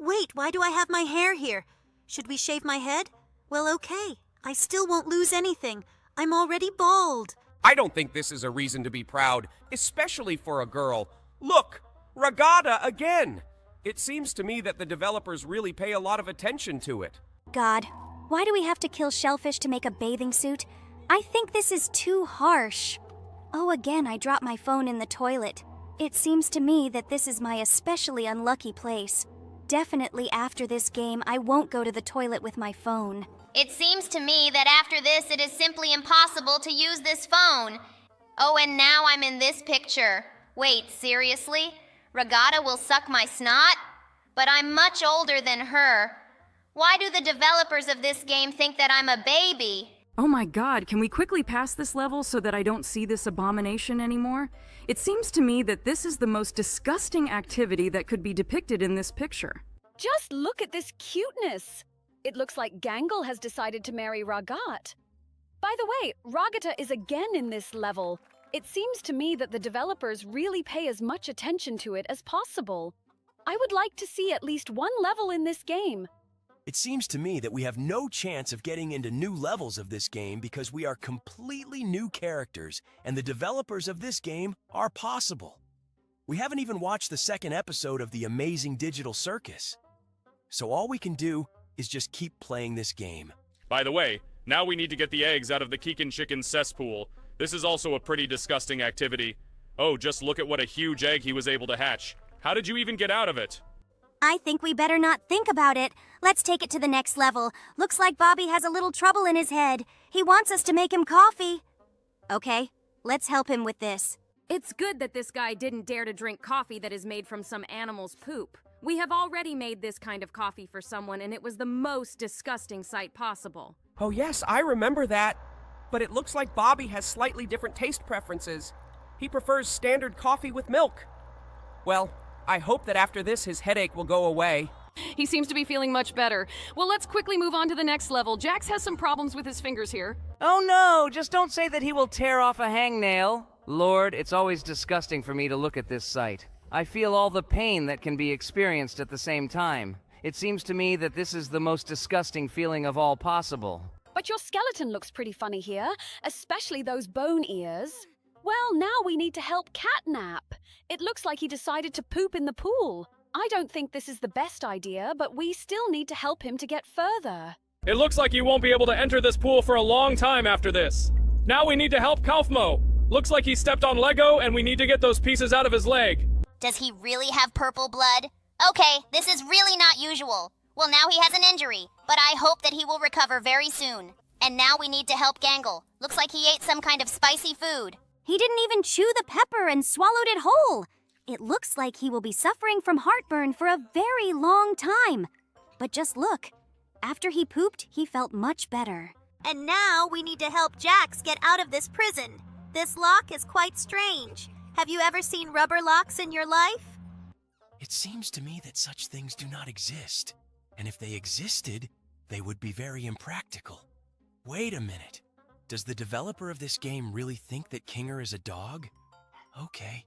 Wait, why do I have my hair here? Should we shave my head? Well, okay. I still won't lose anything. I'm already bald. I don't think this is a reason to be proud, especially for a girl. Look, regatta again. It seems to me that the developers really pay a lot of attention to it. God, why do we have to kill shellfish to make a bathing suit? I think this is too harsh. Oh, again, I dropped my phone in the toilet. It seems to me that this is my especially unlucky place. Definitely after this game, I won't go to the toilet with my phone. It seems to me that after this, it is simply impossible to use this phone. Oh, and now I'm in this picture. Wait, seriously? Regatta will suck my snot? But I'm much older than her. Why do the developers of this game think that I'm a baby? Oh my god, can we quickly pass this level so that I don't see this abomination anymore? It seems to me that this is the most disgusting activity that could be depicted in this picture. Just look at this cuteness. It looks like Gangle has decided to marry Ragat. By the way, Ragata is again in this level. It seems to me that the developers really pay as much attention to it as possible. I would like to see at least one level in this game. It seems to me that we have no chance of getting into new levels of this game because we are completely new characters, and the developers of this game are possible. We haven't even watched the second episode of the amazing digital circus. So all we can do is just keep playing this game. By the way, now we need to get the eggs out of the Keegan Chicken cesspool. This is also a pretty disgusting activity. Oh, just look at what a huge egg he was able to hatch. How did you even get out of it? I think we better not think about it. Let's take it to the next level. Looks like Bobby has a little trouble in his head. He wants us to make him coffee. Okay, let's help him with this. It's good that this guy didn't dare to drink coffee that is made from some animal's poop. We have already made this kind of coffee for someone, and it was the most disgusting sight possible. Oh yes, I remember that. But it looks like Bobby has slightly different taste preferences. He prefers standard coffee with milk. Well, I hope that after this his headache will go away. He seems to be feeling much better. Well, let's quickly move on to the next level. Jax has some problems with his fingers here. Oh no, just don't say that he will tear off a hangnail. Lord, it's always disgusting for me to look at this sight. I feel all the pain that can be experienced at the same time. It seems to me that this is the most disgusting feeling of all possible. But your skeleton looks pretty funny here, especially those bone ears. Well, now we need to help Catnap. It looks like he decided to poop in the pool. I don't think this is the best idea, but we still need to help him to get further. It looks like you won't be able to enter this pool for a long time after this. Now we need to help Kaufmo. Looks like he stepped on Lego and we need to get those pieces out of his leg. Does he really have purple blood? Okay, this is really not usual. Well, now he has an injury, but I hope that he will recover very soon. And now we need to help Gangle. Looks like he ate some kind of spicy food. He didn't even chew the pepper and swallowed it whole. It looks like he will be suffering from heartburn for a very long time. But just look. After he pooped, he felt much better. And now we need to help Jax get out of this prison. This lock is quite strange. Have you ever seen rubber locks in your life? It seems to me that such things do not exist. And if they existed, they would be very impractical. Wait a minute. Does the developer of this game really think that Kinger is a dog? Okay.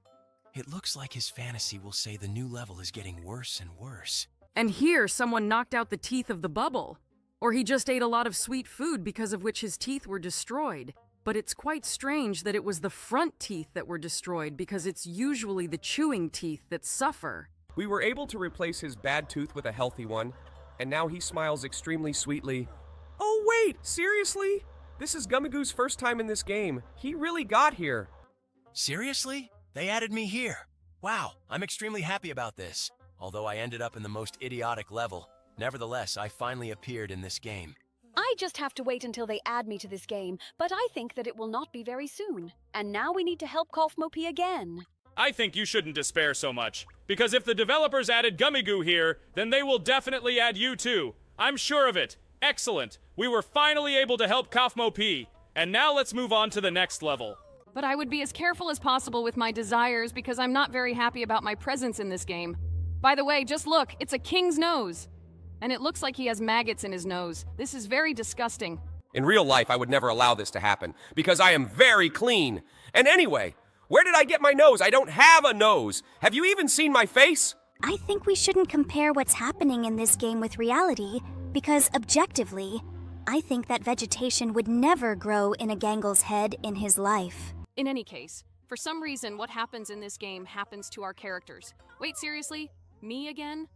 It looks like his fantasy will say the new level is getting worse and worse. And here, someone knocked out the teeth of the bubble. Or he just ate a lot of sweet food because of which his teeth were destroyed. But it's quite strange that it was the front teeth that were destroyed because it's usually the chewing teeth that suffer. We were able to replace his bad tooth with a healthy one, and now he smiles extremely sweetly. Oh wait, seriously? This is Gummigoo's first time in this game. He really got here. Seriously? They added me here. Wow, I'm extremely happy about this. Although I ended up in the most idiotic level, nevertheless, I finally appeared in this game. I just have to wait until they add me to this game, but I think that it will not be very soon. And now we need to help Kaufmo-P again. I think you shouldn't despair so much, because if the developers added Gummigoo here, then they will definitely add you too. I'm sure of it. Excellent. We were finally able to help Kaufmo-P. And now let's move on to the next level. But I would be as careful as possible with my desires because I'm not very happy about my presence in this game. By the way, just look, it's a king's nose. And it looks like he has maggots in his nose. This is very disgusting. In real life, I would never allow this to happen, because I am very clean. And anyway, where did I get my nose? I don't have a nose. Have you even seen my face? I think we shouldn't compare what's happening in this game with reality, because objectively, I think that vegetation would never grow in a Gangle's head in his life. In any case, for some reason, what happens in this game happens to our characters. Wait, seriously? Me again?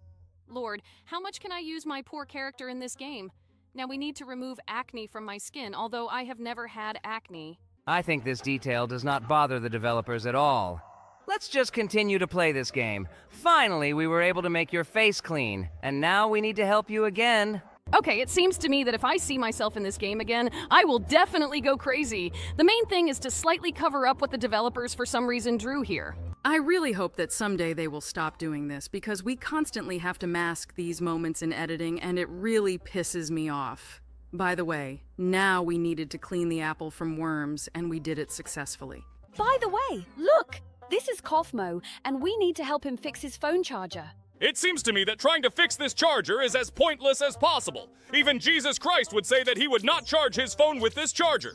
Lord, how much can I use my poor character in this game? Now we need to remove acne from my skin, although I have never had acne. I think this detail does not bother the developers at all. Let's just continue to play this game. Finally, we were able to make your face clean, and now we need to help you again. Okay, it seems to me that if I see myself in this game again, I will definitely go crazy. The main thing is to slightly cover up what the developers for some reason drew here. I really hope that someday they will stop doing this because we constantly have to mask these moments in editing and it really pisses me off. By the way, now we needed to clean the apple from worms and we did it successfully. By the way, look! This is Kaufmo, and we need to help him fix his phone charger. It seems to me that trying to fix this charger is as pointless as possible. Even Jesus Christ would say that he would not charge his phone with this charger.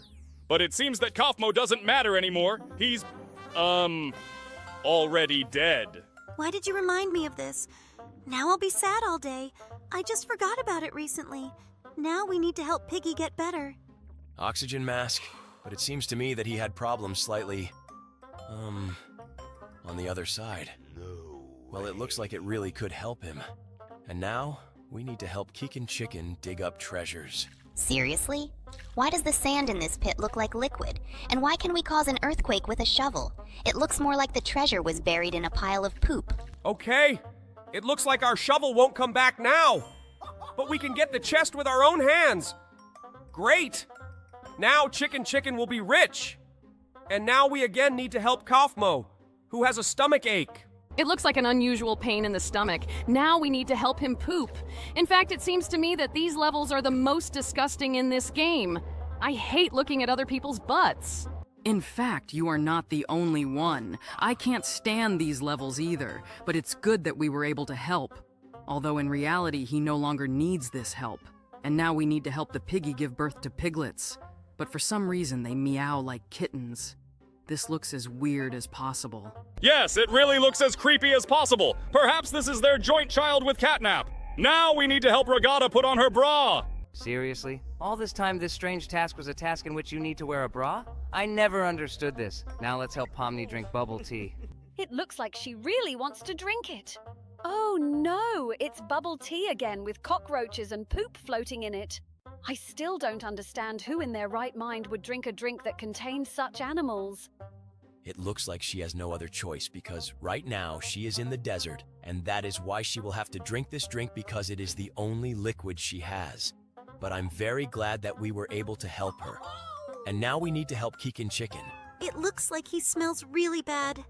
But it seems that Kaufmo doesn't matter anymore. He's, already dead. Why did you remind me of this? Now I'll be sad all day. I just forgot about it recently. Now we need to help Piggy get better. Oxygen mask, but it seems to me that he had problems slightly, on the other side. Well, it looks like it really could help him. And now, we need to help Keegan Chicken dig up treasures. Seriously? Why does the sand in this pit look like liquid? And why can we cause an earthquake with a shovel? It looks more like the treasure was buried in a pile of poop. Okay, it looks like our shovel won't come back now. But we can get the chest with our own hands. Great! Now Chicken will be rich. And now we again need to help Kaufmo, who has a stomach ache. It looks like an unusual pain in the stomach. Now we need to help him poop. In fact, it seems to me that these levels are the most disgusting in this game. I hate looking at other people's butts. In fact, you are not the only one. I can't stand these levels either, but it's good that we were able to help. Although in reality, he no longer needs this help. And now we need to help the piggy give birth to piglets. But for some reason, they meow like kittens. This looks as weird as possible. Yes, it really looks as creepy as possible. Perhaps this is their joint child with catnap. Now we need to help Regatta put on her bra. Seriously? All this time this strange task was a task in which you need to wear a bra? I never understood this. Now let's help Pomni drink bubble tea. It looks like she really wants to drink it. Oh no, it's bubble tea again with cockroaches and poop floating in it. I still don't understand who in their right mind would drink a drink that contains such animals. It looks like she has no other choice because right now she is in the desert, and that is why she will have to drink this drink because it is the only liquid she has. But I'm very glad that we were able to help her. And now we need to help Keegan Chicken. It looks like he smells really bad.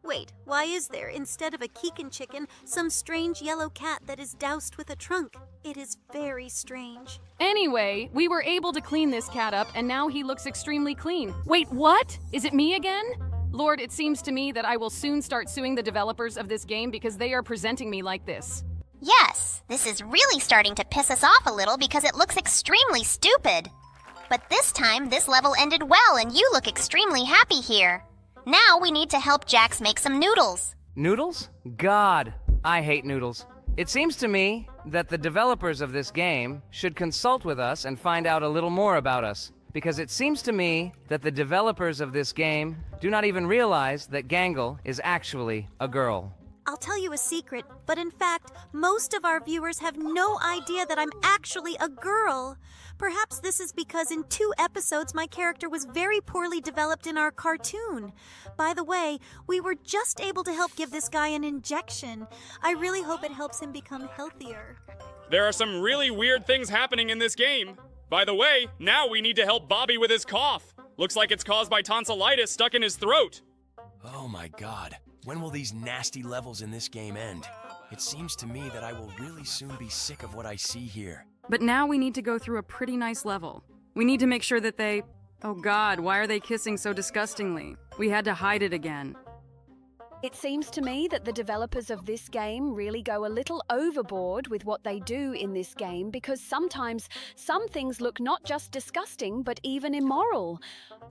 Wait, why is there, instead of a Keegan Chicken, some strange yellow cat that is doused with a trunk? It is very strange. Anyway, we were able to clean this cat up, and now he looks extremely clean. Wait, what? Is it me again? Lord, it seems to me that I will soon start suing the developers of this game because they are presenting me like this. Yes, this is really starting to piss us off a little because it looks extremely stupid. But this time, this level ended well and you look extremely happy here. Now we need to help Jax make some noodles. Noodles? God, I hate noodles. It seems to me that the developers of this game should consult with us and find out a little more about us. Because it seems to me that the developers of this game do not even realize that Gangle is actually a girl. I'll tell you a secret, but in fact, most of our viewers have no idea that I'm actually a girl. Perhaps this is because in 2 episodes my character was very poorly developed in our cartoon. By the way, we were just able to help give this guy an injection. I really hope it helps him become healthier. There are some really weird things happening in this game. By the way, now we need to help Bobby with his cough. Looks like it's caused by tonsillitis stuck in his throat. Oh my god. When will these nasty levels in this game end? It seems to me that I will really soon be sick of what I see here. But now we need to go through a pretty nice level. We need to make sure that they... Oh God, why are they kissing so disgustingly? We had to hide it again. It seems to me that the developers of this game really go a little overboard with what they do in this game because sometimes some things look not just disgusting but even immoral.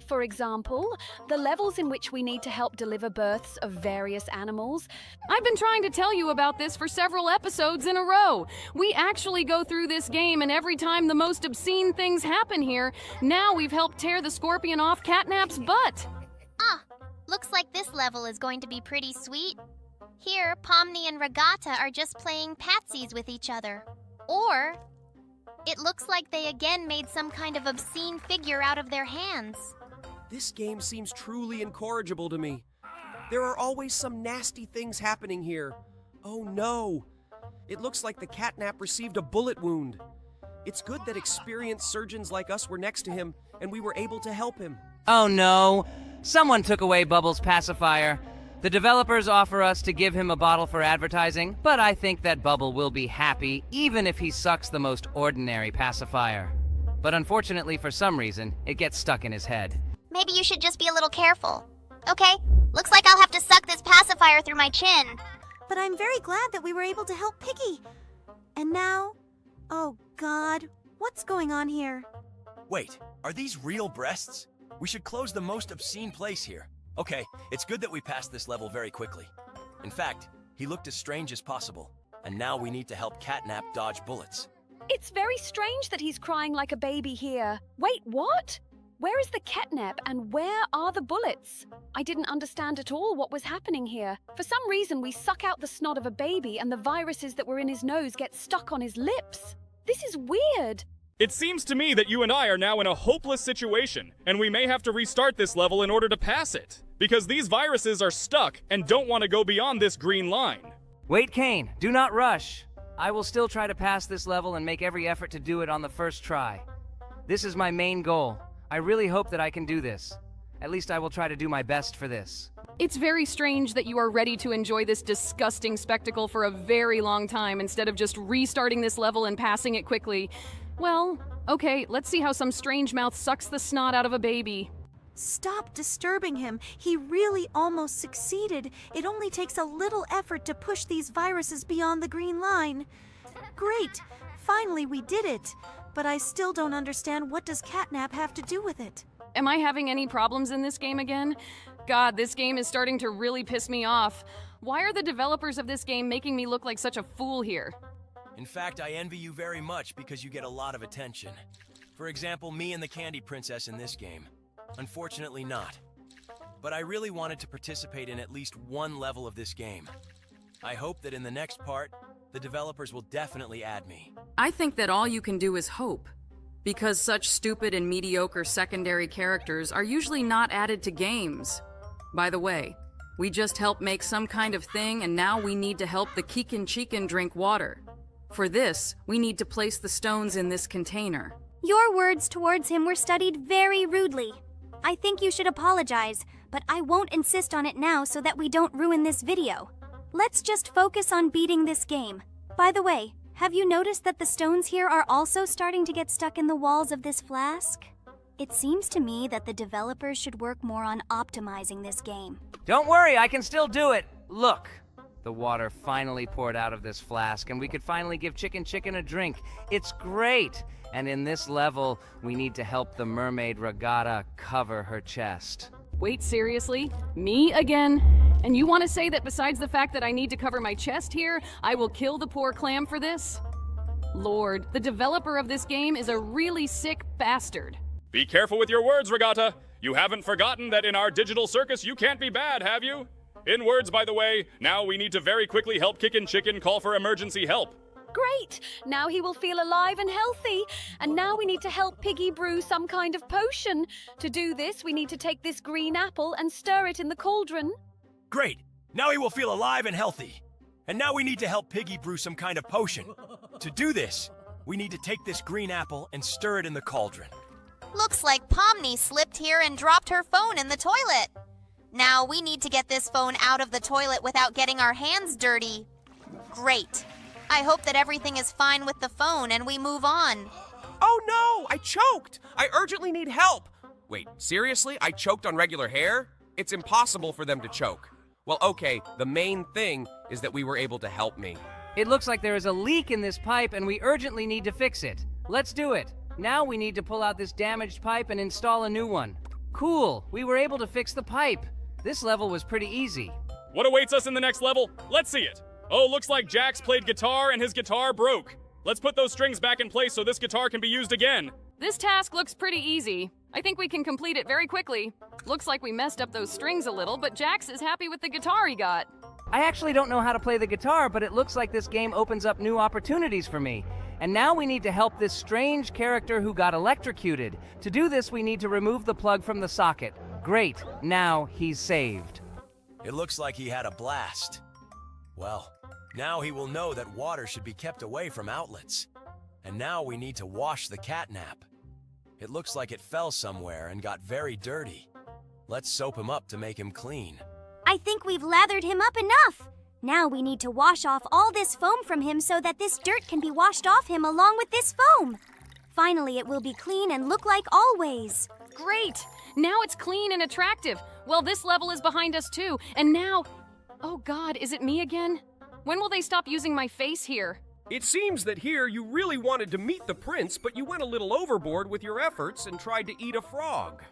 For example, the levels in which we need to help deliver births of various animals. I've been trying to tell you about this for several episodes in a row. We actually go through this game, and every time the most obscene things happen here, now we've helped tear the scorpion off Catnap's butt. Looks like this level is going to be pretty sweet. Here, Pomni and Regatta are just playing patsies with each other. Or, it looks like they again made some kind of obscene figure out of their hands. This game seems truly incorrigible to me. There are always some nasty things happening here. Oh no! It looks like the catnap received a bullet wound. It's good that experienced surgeons like us were next to him, and we were able to help him. Oh no! Someone took away Bubbles' pacifier. The developers offer us to give him a bottle for advertising, but I think that Bubble will be happy even if he sucks the most ordinary pacifier. But unfortunately, for some reason, it gets stuck in his head. Maybe you should just be a little careful. Okay, looks like I'll have to suck this pacifier through my chin. But I'm very glad that we were able to help Piggy. And now... Oh God, what's going on here? Wait, are these real breasts? We should close the most obscene place here. Okay, it's good that we passed this level very quickly. In fact, he looked as strange as possible, and now we need to help Catnap dodge bullets. It's very strange that he's crying like a baby here. Wait, what? Where is the catnap and where are the bullets? I didn't understand at all what was happening here. For some reason, we suck out the snot of a baby and the viruses that were in his nose get stuck on his lips. This is weird. It seems to me that you and I are now in a hopeless situation, and we may have to restart this level in order to pass it. Because these viruses are stuck and don't want to go beyond this green line. Wait, Kane, do not rush. I will still try to pass this level and make every effort to do it on the first try. This is my main goal. I really hope that I can do this. At least I will try to do my best for this. It's very strange that you are ready to enjoy this disgusting spectacle for a very long time instead of just restarting this level and passing it quickly. Well, okay, let's see how some strange mouth sucks the snot out of a baby. Stop disturbing him. He really almost succeeded. It only takes a little effort to push these viruses beyond the green line. Great! Finally we did it. But I still don't understand, what does Catnap have to do with it? Am I having any problems in this game again? God, this game is starting to really piss me off. Why are the developers of this game making me look like such a fool here? In fact, I envy you very much because you get a lot of attention. For example, me and the Candy Princess in this game. Unfortunately not. But I really wanted to participate in at least one level of this game. I hope that in the next part, the developers will definitely add me. I think that all you can do is hope. Because such stupid and mediocre secondary characters are usually not added to games. By the way, we just helped make some kind of thing, and now we need to help the Keekin Chicken drink water. For this, we need to place the stones in this container. Your words towards him were studied very rudely. I think you should apologize, but I won't insist on it now so that we don't ruin this video. Let's just focus on beating this game. By the way, have you noticed that the stones here are also starting to get stuck in the walls of this flask? It seems to me that the developers should work more on optimizing this game. Don't worry, I can still do it. Look, the water finally poured out of this flask, and we could finally give Chicken a drink. It's great. And in this level, we need to help the mermaid Regatta cover her chest. Wait, seriously? Me again? And you want to say that besides the fact that I need to cover my chest here, I will kill the poor clam for this? Lord, the developer of this game is a really sick bastard. Be careful with your words, Regatta. You haven't forgotten that in our digital circus you can't be bad, have you? In words, by the way, now we need to very quickly help Kickin' Chicken call for emergency help. Great! Now he will feel alive and healthy. And now we need to help Piggy brew some kind of potion. To do this, we need to take this green apple and stir it in the cauldron. Great! Now he will feel alive and healthy. And now we need to help Piggy brew some kind of potion. To do this, we need to take this green apple and stir it in the cauldron. Looks like Pomni slipped here and dropped her phone in the toilet. Now we need to get this phone out of the toilet without getting our hands dirty. Great. I hope that everything is fine with the phone and we move on. Oh no, I choked! I urgently need help! Wait, seriously? I choked on regular hair? It's impossible for them to choke. Well, okay, the main thing is that we were able to help me. It looks like there is a leak in this pipe and we urgently need to fix it. Let's do it. Now we need to pull out this damaged pipe and install a new one. Cool, we were able to fix the pipe. This level was pretty easy. What awaits us in the next level? Let's see it. Oh, looks like Jax played guitar and his guitar broke. Let's put those strings back in place so this guitar can be used again. This task looks pretty easy. I think we can complete it very quickly. Looks like we messed up those strings a little, but Jax is happy with the guitar he got. I actually don't know how to play the guitar, but it looks like this game opens up new opportunities for me. And now we need to help this strange character who got electrocuted. To do this, we need to remove the plug from the socket. Great, now he's saved. It looks like he had a blast. Well, now he will know that water should be kept away from outlets. And now we need to wash the catnap. It looks like it fell somewhere and got very dirty. Let's soap him up to make him clean. I think we've lathered him up enough. Now we need to wash off all this foam from him so that this dirt can be washed off him along with this foam. Finally, it will be clean and look like always. Great! Now it's clean and attractive. Well, this level is behind us too. And now... Oh God, is it me again? When will they stop using my face here? It seems that here you really wanted to meet the prince, but you went a little overboard with your efforts and tried to eat a frog.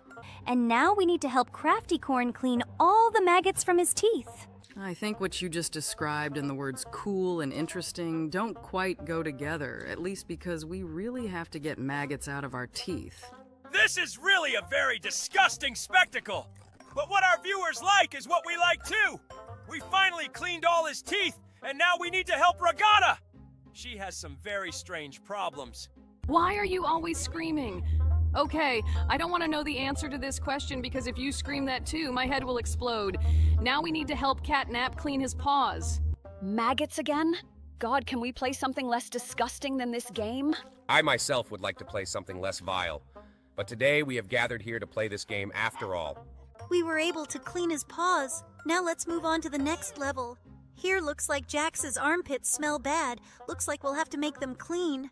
And now we need to help Crafty Corn clean all the maggots from his teeth. I think what you just described and the words cool and interesting don't quite go together, at least because we really have to get maggots out of our teeth. This is really a very disgusting spectacle. But what our viewers like is what we like too. We finally cleaned all his teeth, and now we need to help Regatta. She has some very strange problems. Why are you always screaming? Okay, I don't want to know the answer to this question because if you scream that too, my head will explode. Now we need to help Catnap clean his paws. Maggots again? God, can we play something less disgusting than this game? I myself would like to play something less vile. But today we have gathered here to play this game after all. We were able to clean his paws. Now let's move on to the next level. Here looks like Jax's armpits smell bad. Looks like we'll have to make them clean.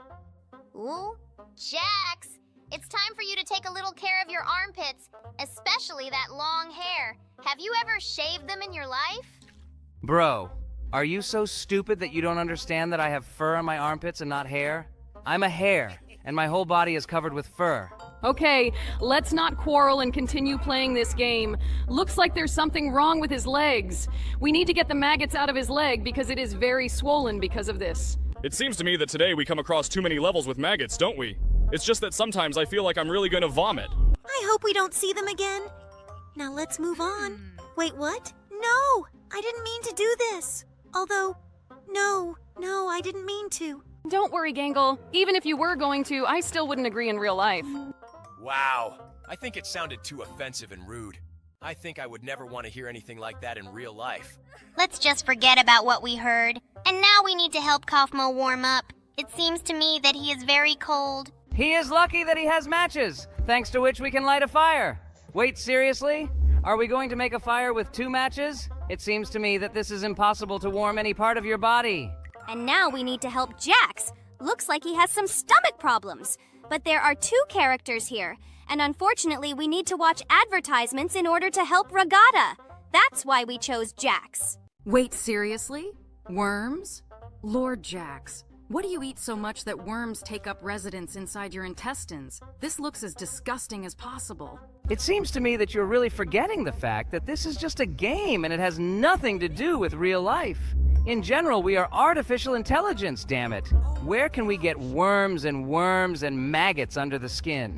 Ooh, Jax, it's time for you to take a little care of your armpits, especially that long hair. Have you ever shaved them in your life? Bro, are you so stupid that you don't understand that I have fur on my armpits and not hair? I'm a hare, and my whole body is covered with fur. Okay, let's not quarrel and continue playing this game. Looks like there's something wrong with his legs. We need to get the maggots out of his leg because it is very swollen because of this. It seems to me that today we come across too many levels with maggots, don't we? It's just that sometimes I feel like I'm really gonna vomit. I hope we don't see them again. Now let's move on. Wait, what? No! I didn't mean to do this. Although, no, I didn't mean to. Don't worry, Gangle. Even if you were going to, I still wouldn't agree in real life. Wow, I think it sounded too offensive and rude. I think I would never want to hear anything like that in real life. Let's just forget about what we heard. And now we need to help Kaufmo warm up. It seems to me that he is very cold. He is lucky that he has matches, thanks to which we can light a fire. Wait, seriously? Are we going to make a fire with 2 matches? It seems to me that this is impossible to warm any part of your body. And now we need to help Jax. Looks like he has some stomach problems. But there are 2 characters here, and unfortunately we need to watch advertisements in order to help Regatta. That's why we chose Jax. Wait, seriously? Worms? Lord Jax, What do you eat so much that worms take up residence inside your intestines? This looks as disgusting as possible. It seems to me that you're really forgetting the fact that this is just a game and it has nothing to do with real life. In general, we are artificial intelligence, damn it. Where can we get worms and maggots under the skin?